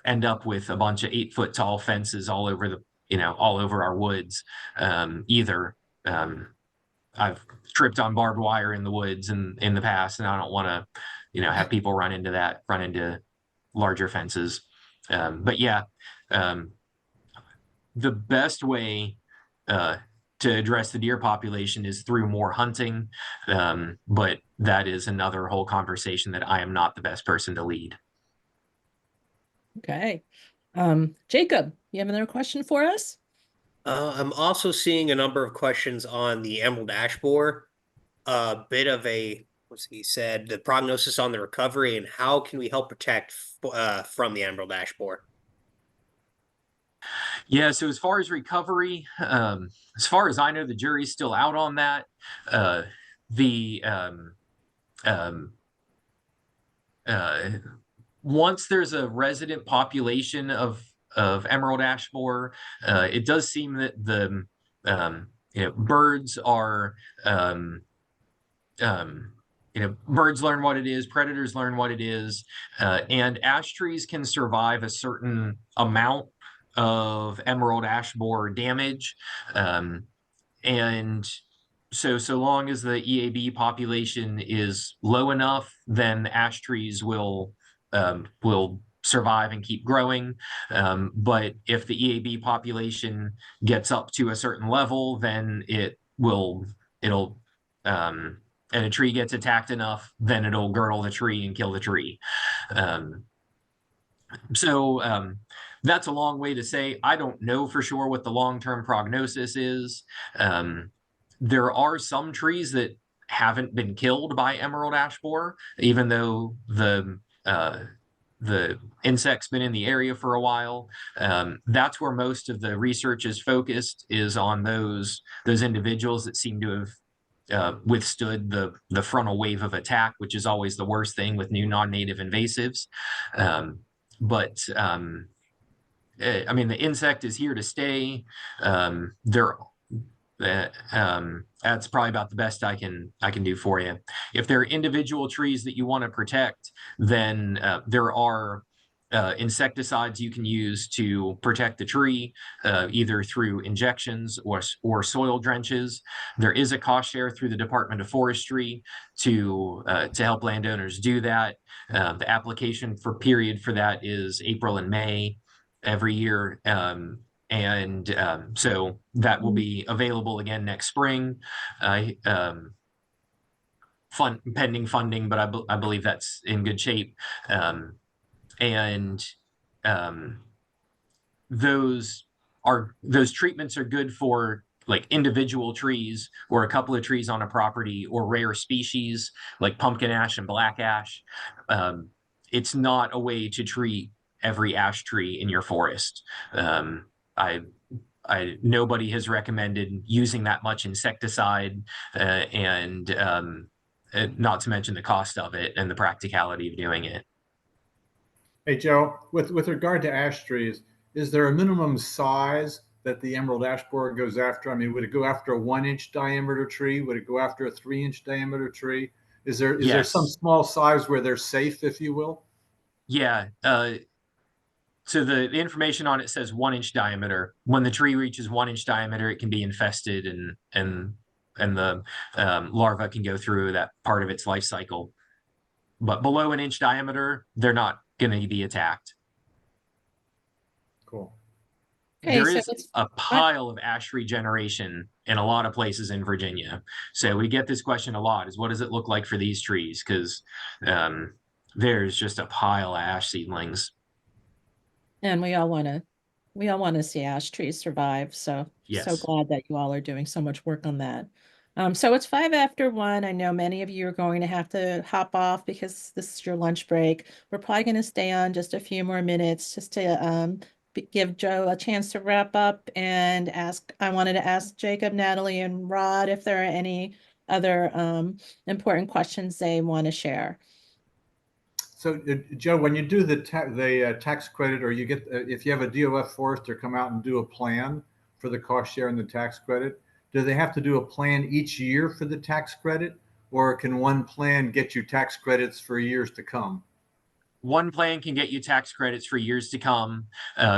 end up with a bunch of 8-foot tall fences all over our woods either. I've tripped on barbed wire in the woods in the past, and I don't want to have people run into larger fences. But yeah, the best way to address the deer population is through more hunting, but that is another whole conversation that I am not the best person to lead. Okay. Jacob, you have another question for us? I'm also seeing a number of questions on the emerald ash borer. A bit of what's he said, the prognosis on the recovery, and how can we help protect from the emerald ash borer? Yeah, so as far as recovery, as far as I know, the jury's still out on that. Once there's a resident population of of emerald ash borer. It does seem that the birds are birds learn what it is, predators learn what it is, and ash trees can survive a certain amount of emerald ash borer damage. And so long as the EAB population is low enough, then ash trees will survive and keep growing. But if the EAB population gets up to a certain level, then and a tree gets attacked enough, then it'll girdle the tree and kill the tree. That's a long way to say I don't know for sure what the long-term prognosis is. There are some trees that haven't been killed by emerald ash borer, even though the insect's been in the area for a while. That's where most of the research is focused, is on those individuals that seem to have withstood the frontal wave of attack, which is always the worst thing with new non-native invasives. I mean, the insect is here to stay. That's probably about the best I can do for you. If there are individual trees that you want to protect, then there are insecticides you can use to protect the tree, either through injections or soil drenches. There is a cost share through the Department of Forestry to help landowners do that. The application period for that is April and May every year. So that will be available again next spring. Pending funding, but I believe that's in good shape. Those treatments are good for like individual trees or a couple of trees on a property, or rare species like pumpkin ash and black ash. It's not a way to treat every ash tree in your forest. Nobody has recommended using that much insecticide, and not to mention the cost of it and the practicality of doing it. Hey, Joe, with regard to ash trees, is there a minimum size that the emerald ash borer goes after? I mean, would it go after a 1-inch diameter tree? Would it go after a 3-inch diameter tree? Is there some small size where they're safe, if you will? Yeah. So the information on it says 1-inch diameter. When the tree reaches 1-inch diameter, it can be infested, and the larva can go through that part of its life cycle. But below 1-inch diameter, they're not going to be attacked. Cool. Okay, There so is it's a pile of ash regeneration in a lot of places in Virginia. So we get this question a lot, is what does it look like for these trees? Because there's just a pile of ash seedlings. And we all want to see ash trees survive. So Yes. glad that you all are doing so much work on that. So it's 5 after 1. I know many of you are going to have to hop off because this is your lunch break. We're probably going to stay on just a few more minutes just to give Joe a chance to wrap up and I wanted to ask Jacob, Natalie, and Rod if there are any other important questions they want to share. So, Joe, when you do the tax credit, or you get if you have a DOF forester come out and do a plan for the cost share and the tax credit, do they have to do a plan each year for the tax credit, or can one plan get you tax credits for years to come? One plan can get you tax credits for years to come.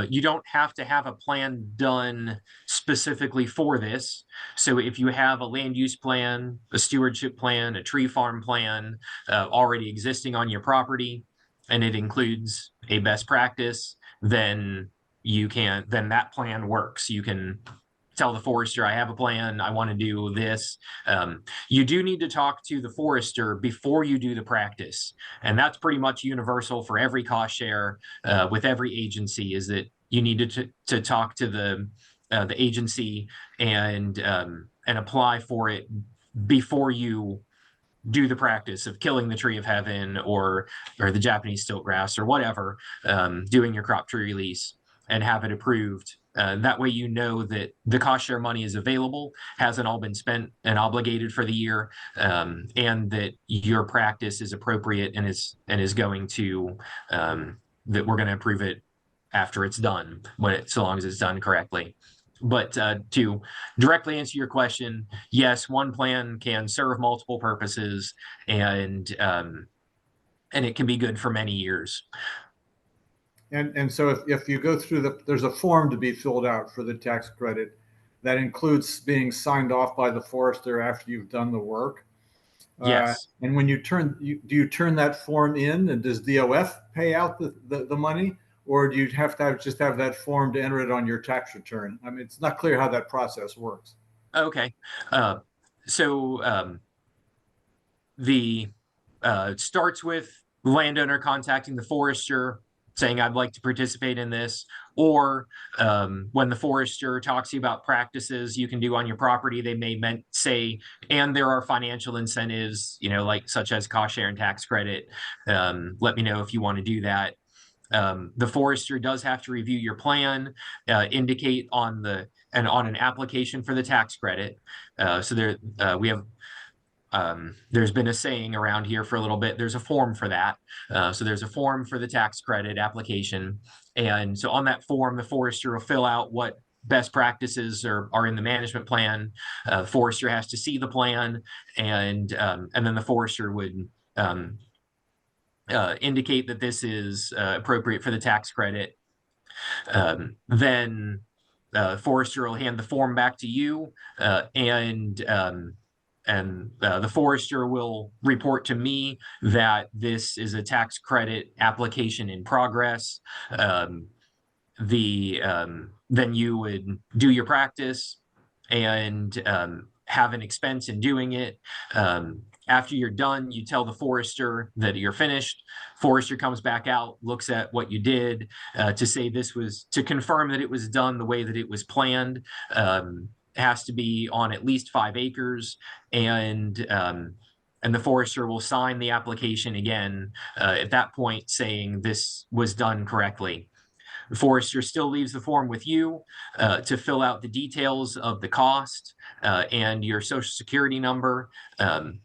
You don't have to have a plan done specifically for this. So if you have a land use plan, a stewardship plan, a tree farm plan already existing on your property, and it includes a best practice, then that plan works. You can tell the forester, I have a plan, I want to do this. You do need to talk to the forester before you do the practice. And that's pretty much universal for every cost share with every agency, is that you need to talk to the agency and apply for it before you do the practice of killing the tree of heaven or the Japanese stiltgrass or whatever, doing your crop tree release and have it approved. That way, you know that the cost share money is available, hasn't all been spent and obligated for the year, and that your practice is appropriate and is going to that we're going to approve it after it's done, so long as it's done correctly. But to directly answer your question, yes, one plan can serve multiple purposes, and it can be good for many years. And so if you go through there's a form to be filled out for the tax credit that includes being signed off by the forester after you've done the work. Yes. And when do you turn that form in, and does DOF pay out the money, or do you have to just have that form to enter it on your tax return? I mean, it's not clear how that process works. Okay. So it starts with the landowner contacting the forester saying, I'd like to participate in this. Or when the forester talks to you about practices you can do on your property, they may say, and there are financial incentives, like such as cost share and tax credit. Let me know if you want to do that. The forester does have to review your plan, indicate on an application for the tax credit. So we have there's been a saying around here for a little bit. There's a form for that. So there's a form for the tax credit application. And so on that form, the forester will fill out what best practices are in the management plan. The forester has to see the plan, and then the forester would indicate that this is appropriate for the tax credit. Then forester will hand the form back to you, and the forester will report to me that this is a tax credit application in progress. Then you would do your practice and have an expense in doing it. After you're done, you tell the forester that you're finished. Forester comes back out, looks at what you did to confirm that it was done the way that it was planned. Has to be on at least 5 acres, and the forester will sign the application again at that point, saying this was done correctly. The forester still leaves the form with you to fill out the details of the cost and your social security number, and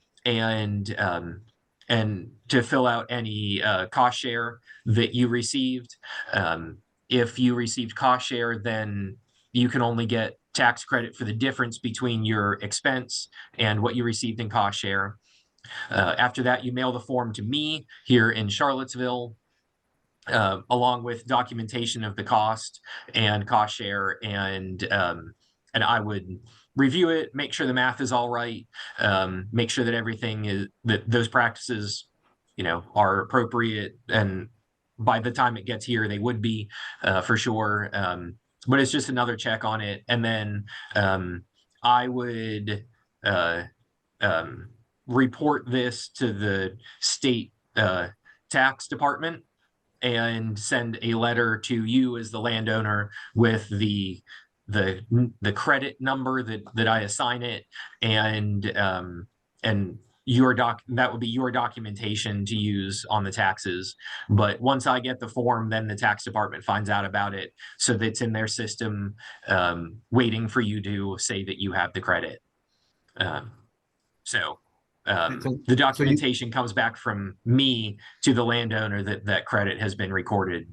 to fill out any cost share that you received. If you received cost share, then you can only get tax credit for the difference between your expense and what you received in cost share. After that, you mail the form to me here in Charlottesville, along with documentation of the cost and cost share, and I would review it, make sure the math is all right, make sure that that those practices, are appropriate, and by the time it gets here, they would be for sure. But it's just another check on it, and then I would report this to the state tax department and send a letter to you as the landowner with the credit number that I assign it, and that would be your documentation to use on the taxes. But once I get the form, then the tax department finds out about it, so that's in their system, waiting for you to say that you have the credit. The documentation comes back from me to the landowner that credit has been recorded.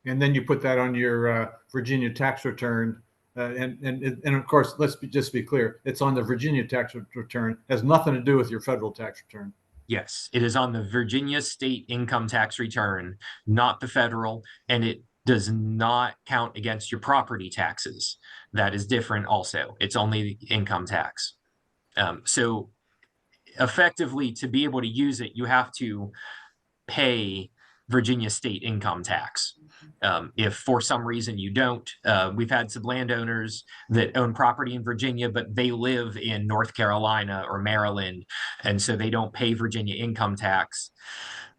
And then you put that on your Virginia tax return. And of course, just be clear, it's on the Virginia tax return. It has nothing to do with your federal tax return. Yes, it is on the Virginia state income tax return, not the federal, and it does not count against your property taxes. That is different also. It's only the income tax. So effectively, to be able to use it, you have to pay Virginia state income tax. If for some reason you don't, we've had some landowners that own property in Virginia, but they live in North Carolina or Maryland, and so they don't pay Virginia income tax.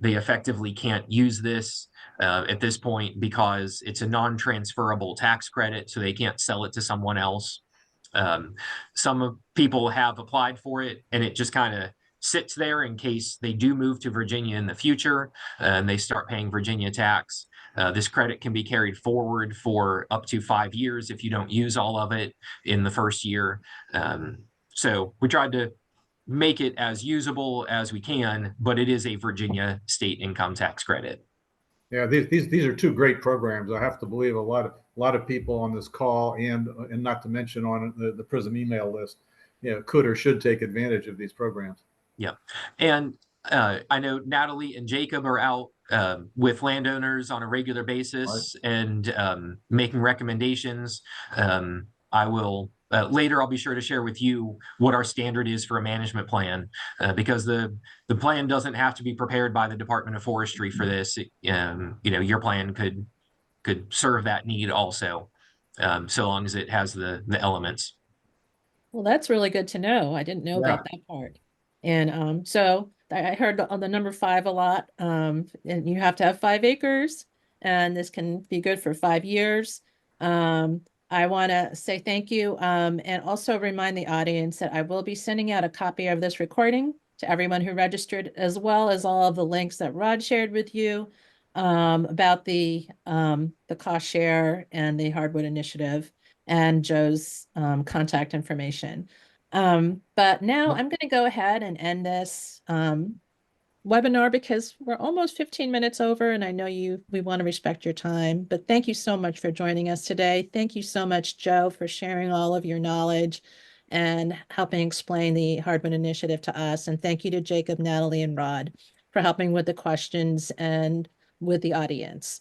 They effectively can't use this at this point because it's a non-transferable tax credit, so they can't sell it to someone else. Some people have applied for it, and it just kind of sits there in case they do move to Virginia in the future and they start paying Virginia tax. This credit can be carried forward for up to 5 years if you don't use all of it in the first year. So we tried to make it as usable as we can, but it is a Virginia state income tax credit. Yeah, these are two great programs. I have to believe a lot of people on this call and not to mention on the PRISM email list, could or should take advantage of these programs. Yeah. And I know Natalie and Jacob are out with landowners on a regular basis and making recommendations. I will later, I'll be sure to share with you what our standard is for a management plan because the plan doesn't have to be prepared by the Department of Forestry for this. Your plan could serve that need also, so long as it has the elements. Well, that's really good to know. I didn't know about that part. And so I heard on the number 5 a lot. And you have to have 5 acres, and this can be good for 5 years. I want to say thank you, and also remind the audience that I will be sending out a copy of this recording to everyone who registered, as well as all of the links that Rod shared with you about the cost share and the Hardwood Initiative and Joe's contact information. But now I'm going to go ahead and end this webinar because we're almost 15 minutes over, and I know we want to respect your time. But thank you so much for joining us today. Thank you so much, Joe, for sharing all of your knowledge and helping explain the Hardwood Initiative to us. And thank you to Jacob, Natalie, and Rod for helping with the questions and with the audience.